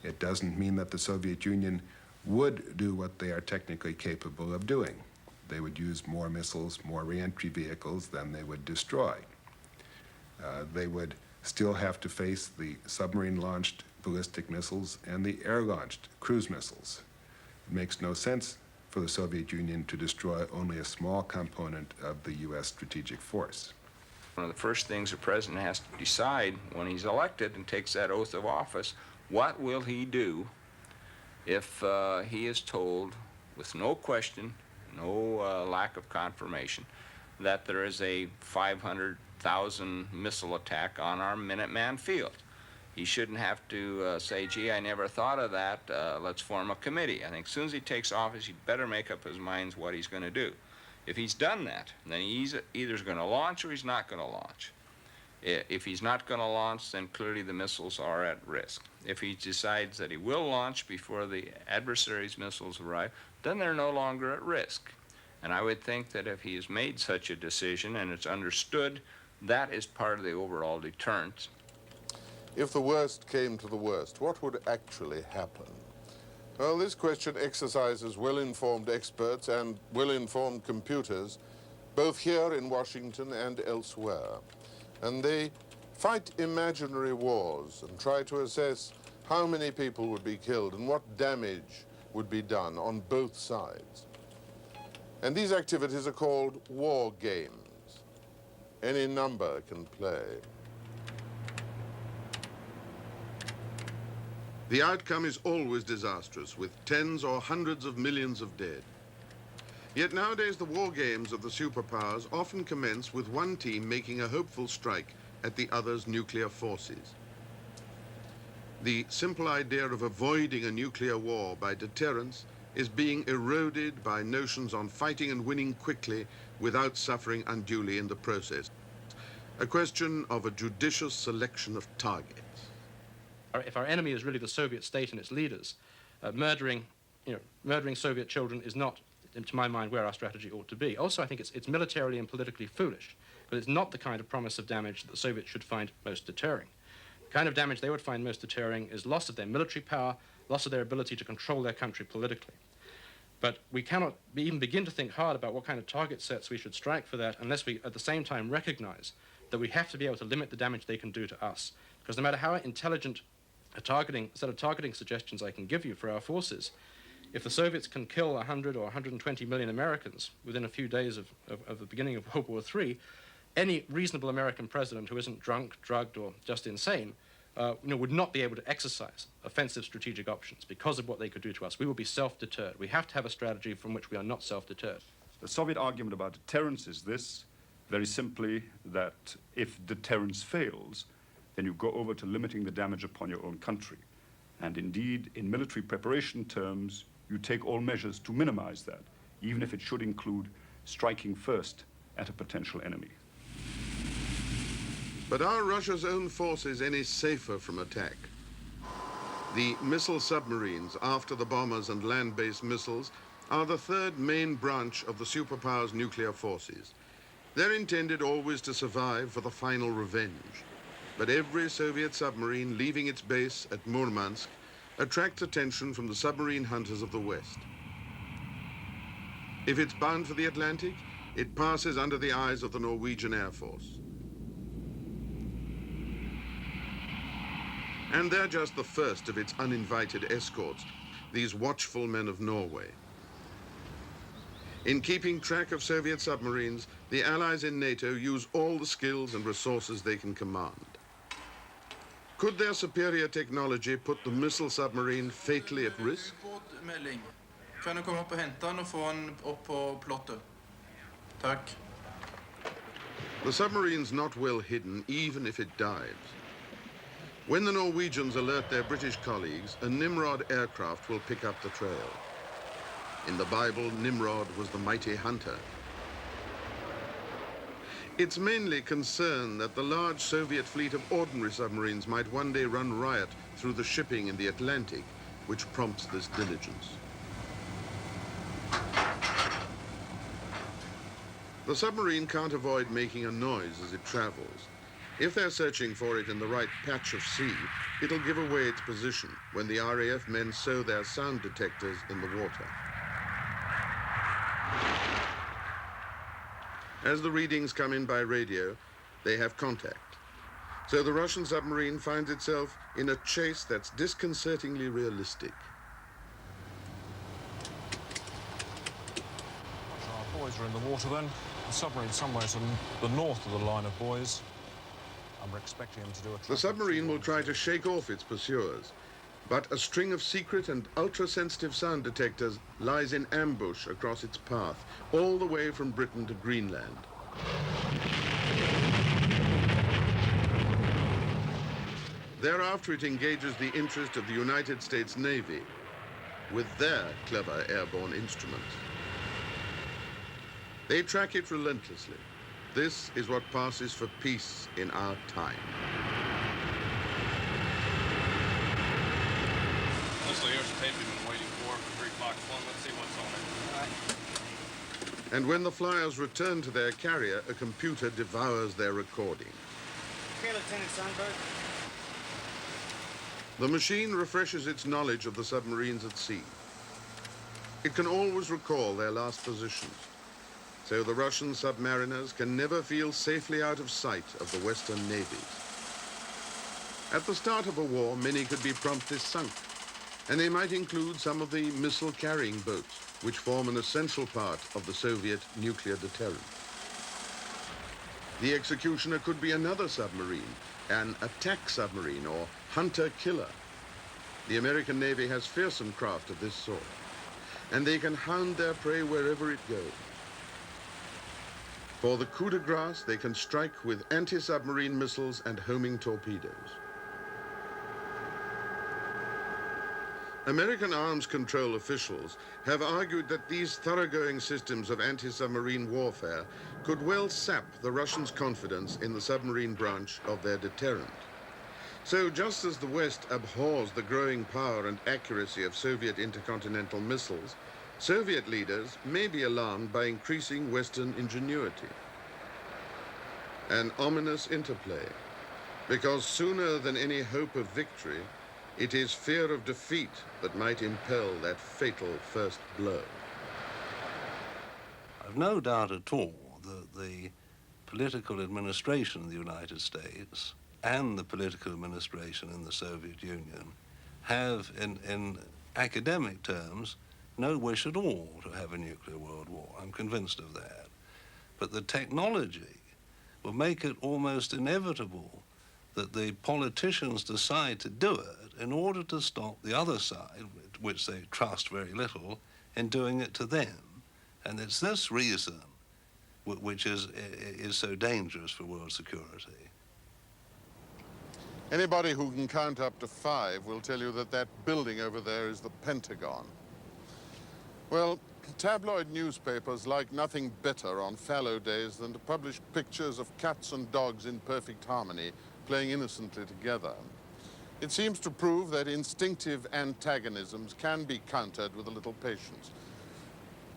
It doesn't mean that the Soviet Union would do what they are technically capable of doing. They would use more missiles, more reentry vehicles than they would destroy. They would still have to face the submarine-launched ballistic missiles and the air-launched cruise missiles. It makes no sense for the Soviet Union to destroy only a small component of the U.S. strategic force. One of the first things the president has to decide when he's elected and takes that oath of office, what will he do if he is told, with no question, no lack of confirmation, that there is a 500,000 missile attack on our Minuteman field. He shouldn't have to say, gee, I never thought of that, let's form a committee. I think as soon as he takes office, he better make up his mind what he's going to do. If he's done that, then he's either going to launch or he's not going to launch. If he's not going to launch, then clearly the missiles are at risk. If he decides that he will launch before the adversary's missiles arrive, then they're no longer at risk. And I would think that if he has made such a decision and it's understood, that is part of the overall deterrence. If the worst came to the worst, what would actually happen? Well, this question exercises well-informed experts and well-informed computers, both here in Washington and elsewhere. And they fight imaginary wars and try to assess how many people would be killed and what damage would be done on both sides. And these activities are called war games. Any number can play. The outcome is always disastrous, with tens or hundreds of millions of dead. Yet nowadays the war games of the superpowers often commence with one team making a hopeful strike at the other's nuclear forces. The simple idea of avoiding a nuclear war by deterrence is being eroded by notions on fighting and winning quickly without suffering unduly in the process. A question of a judicious selection of targets. If our enemy is really the Soviet state and its leaders, murdering Soviet children is not, to my mind, where our strategy ought to be. Also, I think it's militarily and politically foolish, but it's not the kind of promise of damage that the Soviets should find most deterring. The kind of damage they would find most deterring is loss of their military power, loss of their ability to control their country politically. But we cannot even begin to think hard about what kind of target sets we should strike for that unless we, at the same time, recognize that we have to be able to limit the damage they can do to us. Because no matter how intelligent a set of targeting suggestions I can give you for our forces, if the Soviets can kill 100 or 120 million Americans within a few days of the beginning of World War III, any reasonable American president who isn't drunk, drugged, or just insane would not be able to exercise offensive strategic options because of what they could do to us. We will be self-deterred. We have to have a strategy from which we are not self-deterred. The Soviet argument about deterrence is this, very simply, that if deterrence fails, then you go over to limiting the damage upon your own country. And indeed, in military preparation terms, you take all measures to minimize that, even if it should include striking first at a potential enemy. But are Russia's own forces any safer from attack? The missile submarines, after the bombers and land-based missiles, are the third main branch of the superpowers' nuclear forces. They're intended always to survive for the final revenge. But every Soviet submarine leaving its base at Murmansk attracts attention from the submarine hunters of the West. If it's bound for the Atlantic, it passes under the eyes of the Norwegian Air Force. And they're just the first of its uninvited escorts, these watchful men of Norway. In keeping track of Soviet submarines, the Allies in NATO use all the skills and resources they can command. Could their superior technology put the missile submarine fatally at risk? Kan du komma upp och hämta den och få den upp på plottet? Tack. The submarine's not well hidden, even if it dives. When the Norwegians alert their British colleagues, a Nimrod aircraft will pick up the trail. In the Bible, Nimrod was the mighty hunter. It's mainly concern that the large Soviet fleet of ordinary submarines might one day run riot through the shipping in the Atlantic, which prompts this diligence. The submarine can't avoid making a noise as it travels. If they're searching for it in the right patch of sea, it'll give away its position when the RAF men sow their sound detectors in the water. As the readings come in by radio, they have contact. So the Russian submarine finds itself in a chase that's disconcertingly realistic. Our buoys are in the water then. The submarine somewhere to the north of the line of buoys. And we're expecting them to do a... The submarine will try to shake off its pursuers, but a string of secret and ultra-sensitive sound detectors lies in ambush across its path, all the way from Britain to Greenland. Thereafter, it engages the interest of the United States Navy with their clever airborne instruments. They track it relentlessly. This is what passes for peace in our time. Leslie, here's the tape we've been waiting for 3 o'clock one. Let's see what's on it. All right. And when the flyers return to their carrier, a computer devours their recording. Okay, Lieutenant Sandberg. The machine refreshes its knowledge of the submarines at sea. It can always recall their last positions, so the Russian submariners can never feel safely out of sight of the Western navies. At the start of a war, many could be promptly sunk, and they might include some of the missile-carrying boats, which form an essential part of the Soviet nuclear deterrent. The executioner could be another submarine, an attack submarine or hunter-killer. The American Navy has fearsome craft of this sort, and they can hound their prey wherever it goes. For the coup de grace, they can strike with anti-submarine missiles and homing torpedoes. American arms control officials have argued that these thoroughgoing systems of anti-submarine warfare could well sap the Russians' confidence in the submarine branch of their deterrent. So just as the West abhors the growing power and accuracy of Soviet intercontinental missiles, Soviet leaders may be alarmed by increasing Western ingenuity. An ominous interplay, because sooner than any hope of victory, it is fear of defeat that might impel that fatal first blow. I've no doubt at all that the political administration of the United States and the political administration in the Soviet Union have, in academic terms, no wish at all to have a nuclear world war. I'm convinced of that. But the technology will make it almost inevitable that the politicians decide to do it in order to stop the other side, which they trust very little, in doing it to them. And it's this reason which is so dangerous for world security. Anybody who can count up to 5 will tell you that that building over there is the Pentagon. Well, tabloid newspapers like nothing better on fallow days than to publish pictures of cats and dogs in perfect harmony, playing innocently together. It seems to prove that instinctive antagonisms can be countered with a little patience.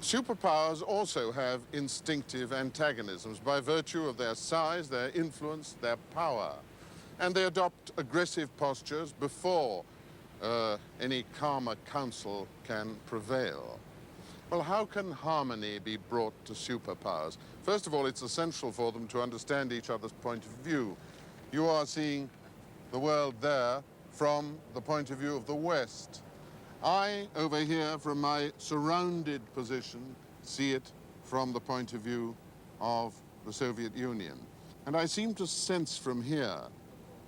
Superpowers also have instinctive antagonisms by virtue of their size, their influence, their power. And they adopt aggressive postures before any calmer counsel can prevail. Well, how can harmony be brought to superpowers? First of all, it's essential for them to understand each other's point of view. You are seeing the world there from the point of view of the West. I, over here, from my surrounded position, see it from the point of view of the Soviet Union. And I seem to sense from here,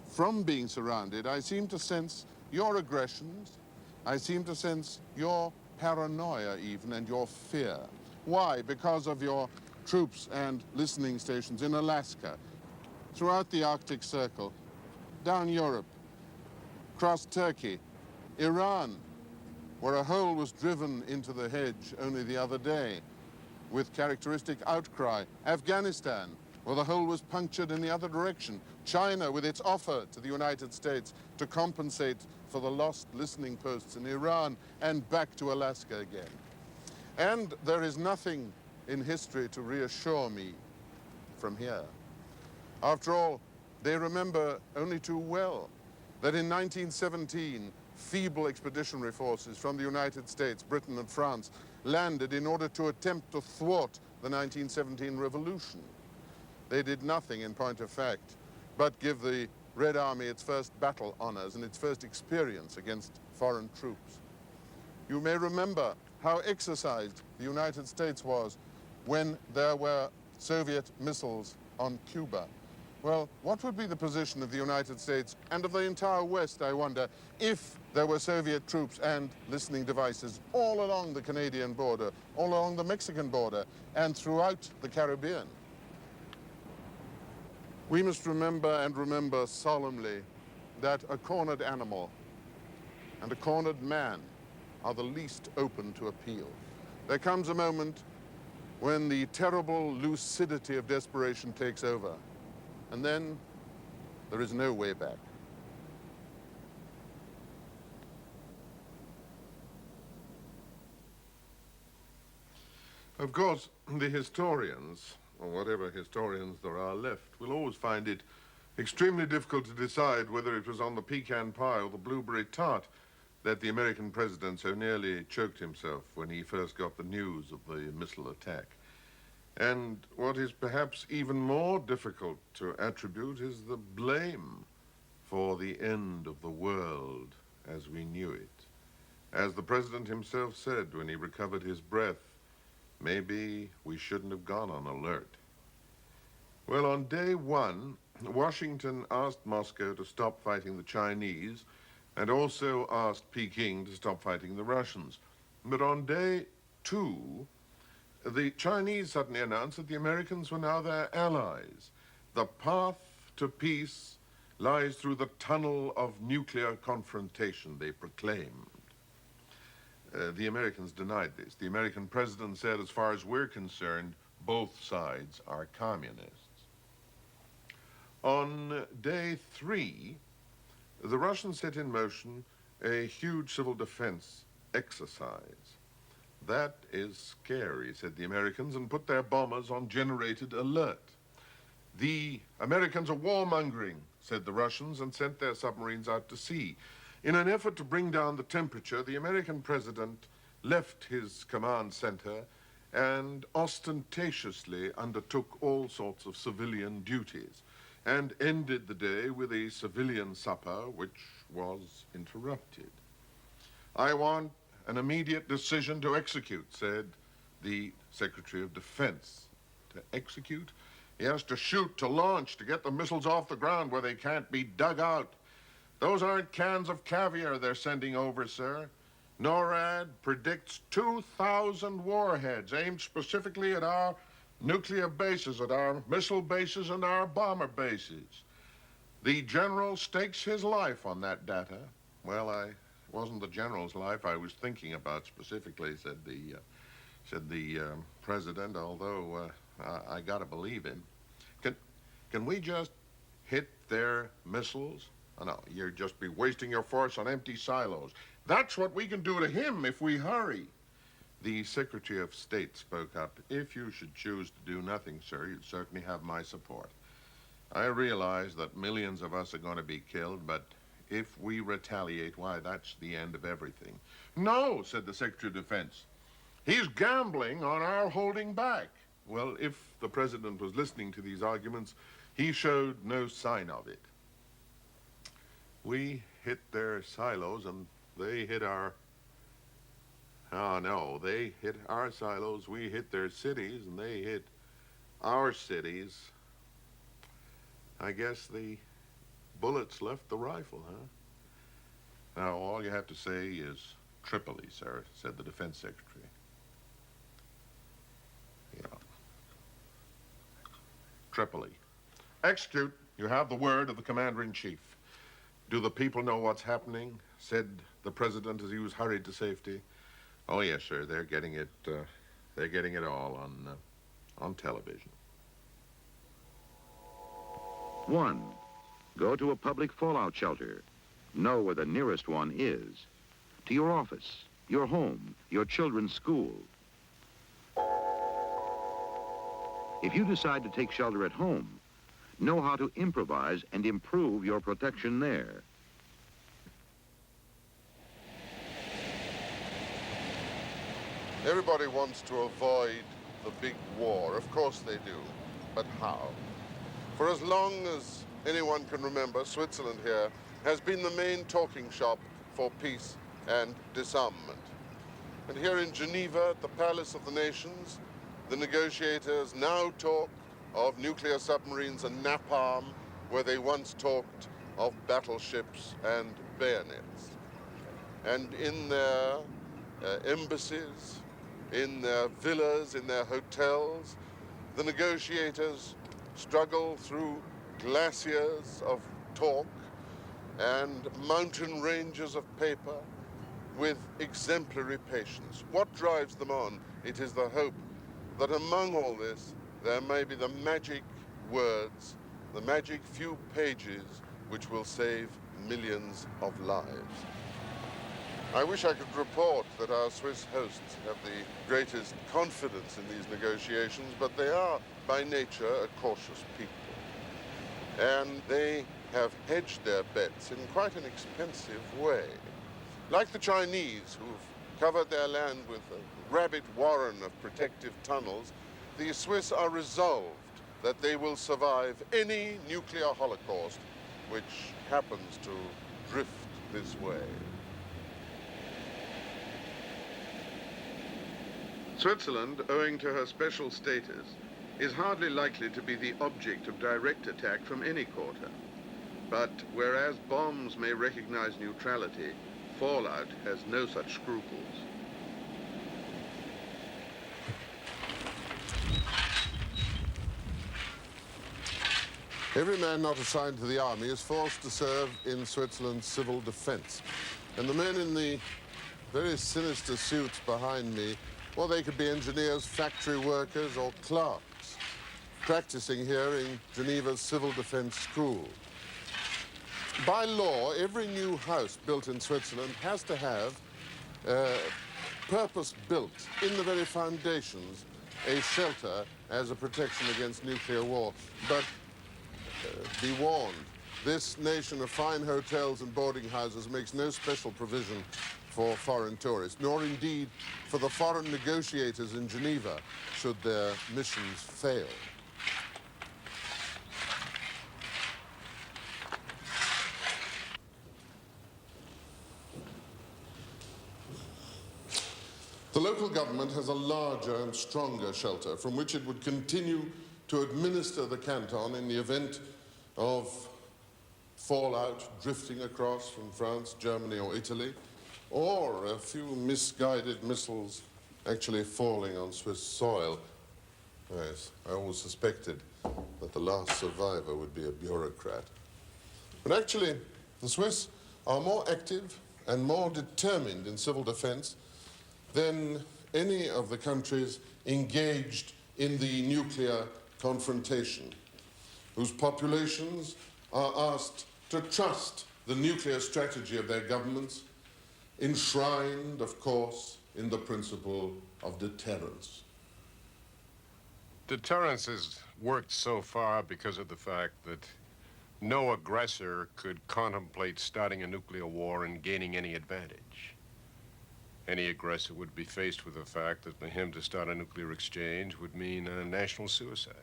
from being surrounded, I seem to sense your aggressions, I seem to sense your paranoia even, and your fear. Why? Because of your troops and listening stations in Alaska, throughout the Arctic Circle, down Europe, across Turkey, Iran, where a hole was driven into the hedge only the other day with characteristic outcry, Afghanistan, where the hole was punctured in the other direction, China with its offer to the United States to compensate for the lost listening posts in Iran, and back to Alaska again. And there is nothing in history to reassure me from here. After all, they remember only too well that in 1917, feeble expeditionary forces from the United States, Britain, and France landed in order to attempt to thwart the 1917 revolution. They did nothing, in point of fact, but give the Red Army its first battle honors and its first experience against foreign troops. You may remember how exercised the United States was when there were Soviet missiles on Cuba. Well, what would be the position of the United States and of the entire West, I wonder, if there were Soviet troops and listening devices all along the Canadian border, all along the Mexican border, and throughout the Caribbean? We must remember, and remember solemnly, that a cornered animal and a cornered man are the least open to appeal. There comes a moment when the terrible lucidity of desperation takes over, and then there is no way back. Of course, the historians, or whatever historians there are left, will always find it extremely difficult to decide whether it was on the pecan pie or the blueberry tart that the American president so nearly choked himself when he first got the news of the missile attack. And what is perhaps even more difficult to attribute is the blame for the end of the world as we knew it. As the president himself said when he recovered his breath, maybe we shouldn't have gone on alert. Well, on day one, Washington asked Moscow to stop fighting the Chinese and also asked Peking to stop fighting the Russians. But on day two, the Chinese suddenly announced that the Americans were now their allies. The path to peace lies through the tunnel of nuclear confrontation, they proclaimed. The Americans denied this. The American president said, as far as we're concerned, both sides are communists. On day three, the Russians set in motion a huge civil defense exercise. That is scary, said the Americans, and put their bombers on generated alert. The Americans are warmongering, said the Russians, and sent their submarines out to sea. In an effort to bring down the temperature, the American president left his command center and ostentatiously undertook all sorts of civilian duties and ended the day with a civilian supper, which was interrupted. I want an immediate decision to execute, said the Secretary of Defense. To execute? Yes, to shoot, to launch, to get the missiles off the ground where they can't be dug out. Those aren't cans of caviar they're sending over, sir. NORAD predicts 2,000 warheads aimed specifically at our nuclear bases, at our missile bases and our bomber bases. The general stakes his life on that data. Well, I wasn't the general's life I was thinking about specifically, said the president, although I gotta believe him. Can we just hit their missiles? Oh, no, you'd just be wasting your force on empty silos. That's what we can do to him if we hurry. The Secretary of State spoke up. If you should choose to do nothing, sir, you'd certainly have my support. I realize that millions of us are going to be killed, but if we retaliate, why, that's the end of everything. No, said the Secretary of Defense. He's gambling on our holding back. Well, if the president was listening to these arguments, he showed no sign of it. We hit their silos and they hit our... Oh, no, they hit our silos, we hit their cities, and they hit our cities. I guess the bullets left the rifle, huh? Now, all you have to say is Tripoli, sir, said the Defense Secretary. Yeah. Tripoli. Execute. You have the word of the Commander-in-Chief. Do the people know what's happening? Said the president as he was hurried to safety. Oh, yes, sir. They're getting it all on television. 1. Go to a public fallout shelter. Know where the nearest one is. To your office, your home, your children's school. If you decide to take shelter at home, know how to improvise and improve your protection there. Everybody wants to avoid the big war. Of course they do. But how? For as long as anyone can remember, Switzerland here has been the main talking shop for peace and disarmament. And here in Geneva, at the Palace of the Nations, the negotiators now talk of nuclear submarines and napalm, where they once talked of battleships and bayonets. And in their embassies, in their villas, in their hotels, the negotiators struggle through glaciers of talk and mountain ranges of paper with exemplary patience. What drives them on? It is the hope that among all this, there may be the magic words, the magic few pages which will save millions of lives. I wish I could report that our Swiss hosts have the greatest confidence in these negotiations, but they are, by nature, a cautious people. And they have hedged their bets in quite an expensive way. Like the Chinese, who've covered their land with a rabbit warren of protective tunnels, the Swiss are resolved that they will survive any nuclear holocaust which happens to drift this way. Switzerland, owing to her special status, is hardly likely to be the object of direct attack from any quarter. But whereas bombs may recognize neutrality, fallout has no such scruples. Every man not assigned to the army is forced to serve in Switzerland's civil defense. And the men in the very sinister suits behind me, well, they could be engineers, factory workers, or clerks, practicing here in Geneva's Civil Defense School. By law, every new house built in Switzerland has to have purpose-built, in the very foundations, a shelter as a protection against nuclear war. But be warned, this nation of fine hotels and boarding houses makes no special provision for foreign tourists, nor indeed for the foreign negotiators in Geneva, should their missions fail. The local government has a larger and stronger shelter from which it would continue to administer the canton in the event of fallout drifting across from France, Germany, or Italy, or a few misguided missiles actually falling on Swiss soil. Yes, I always suspected that the last survivor would be a bureaucrat. But actually, the Swiss are more active and more determined in civil defense than any of the countries engaged in the nuclear confrontation, whose populations are asked to trust the nuclear strategy of their governments, enshrined, of course, in the principle of deterrence. Deterrence has worked so far because of the fact that no aggressor could contemplate starting a nuclear war and gaining any advantage. Any aggressor would be faced with the fact that for him to start a nuclear exchange would mean a national suicide.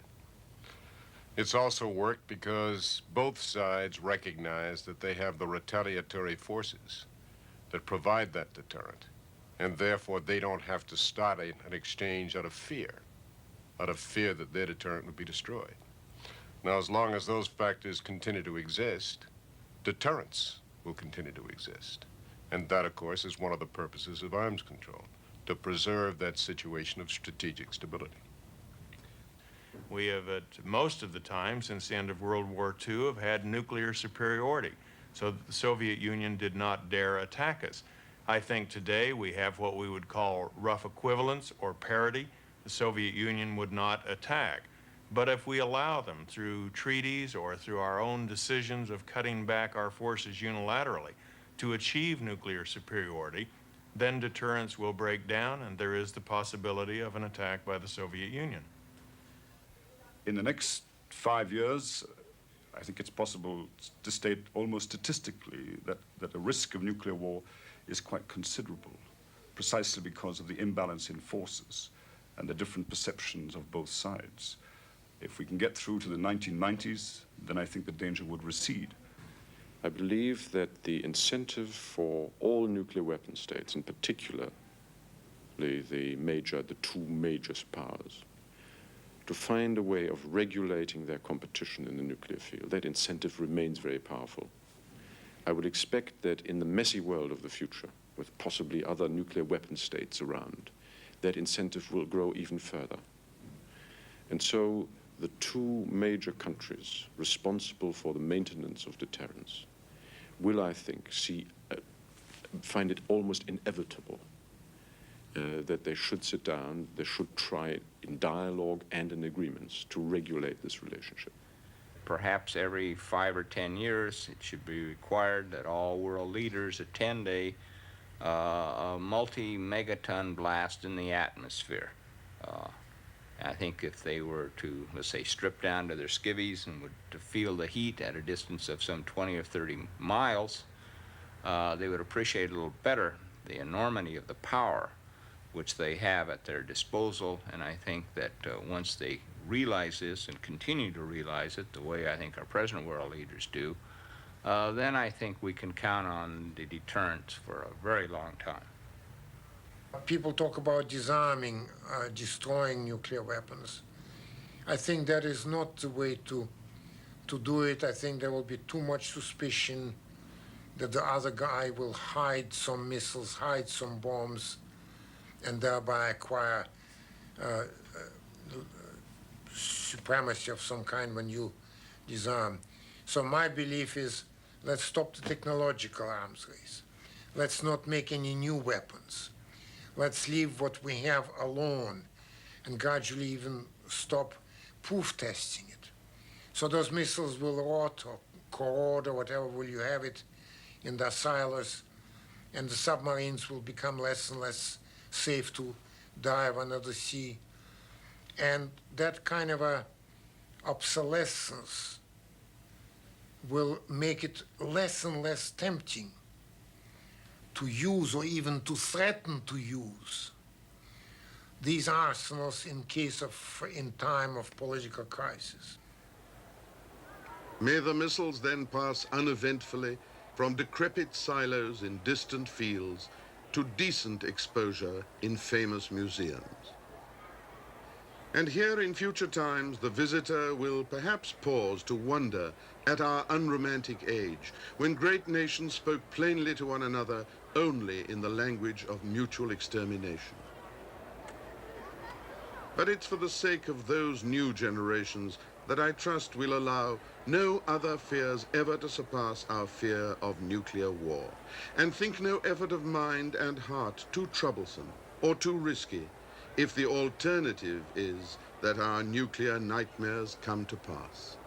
It's also worked because both sides recognize that they have the retaliatory forces that provide that deterrent, and therefore they don't have to start an exchange out of fear that their deterrent would be destroyed. Now, as long as those factors continue to exist, deterrence will continue to exist. And that, of course, is one of the purposes of arms control, to preserve that situation of strategic stability. We have, at most of the time since the end of World War II, have had nuclear superiority, so that the Soviet Union did not dare attack us. I think today we have what we would call rough equivalence or parity. The Soviet Union would not attack. But if we allow them through treaties or through our own decisions of cutting back our forces unilaterally to achieve nuclear superiority, then deterrence will break down and there is the possibility of an attack by the Soviet Union. In the next 5 years, I think it's possible to state almost statistically that the risk of nuclear war is quite considerable, precisely because of the imbalance in forces and the different perceptions of both sides. If we can get through to the 1990s, then I think the danger would recede. I believe that the incentive for all nuclear weapon states, in particular the two major powers, to find a way of regulating their competition in the nuclear field, that incentive remains very powerful. I would expect that in the messy world of the future, with possibly other nuclear weapon states around, that incentive will grow even further. And so the two major countries responsible for the maintenance of deterrence will, I think, find it almost inevitable that they should sit down, they should try in dialogue and in agreements to regulate this relationship. Perhaps every 5 or 10 years it should be required that all world leaders attend a multi-megaton blast in the atmosphere. I think if they were to, let's say, strip down to their skivvies and would to feel the heat at a distance of some 20 or 30 miles, they would appreciate a little better the enormity of the power which they have at their disposal. And I think that once they realize this and continue to realize it the way I think our present world leaders do, then I think we can count on the deterrence for a very long time. People talk about disarming, destroying nuclear weapons. I think that is not the way to do it. I think there will be too much suspicion that the other guy will hide some missiles, hide some bombs, and thereby acquire supremacy of some kind when you disarm. So my belief is, let's stop the technological arms race. Let's not make any new weapons. Let's leave what we have alone and gradually even stop proof testing it. So those missiles will rot or corrode or whatever will you have it in their silos, and the submarines will become less and less safe to dive under the sea. And that kind of a obsolescence will make it less and less tempting to use or even to threaten to use these arsenals in time of political crisis. May the missiles then pass uneventfully from decrepit silos in distant fields to decent exposure in famous museums. And here in future times, the visitor will perhaps pause to wonder at our unromantic age, when great nations spoke plainly to one another only in the language of mutual extermination. But it's for the sake of those new generations that I trust we'll allow no other fears ever to surpass our fear of nuclear war, and think no effort of mind and heart too troublesome or too risky if the alternative is that our nuclear nightmares come to pass.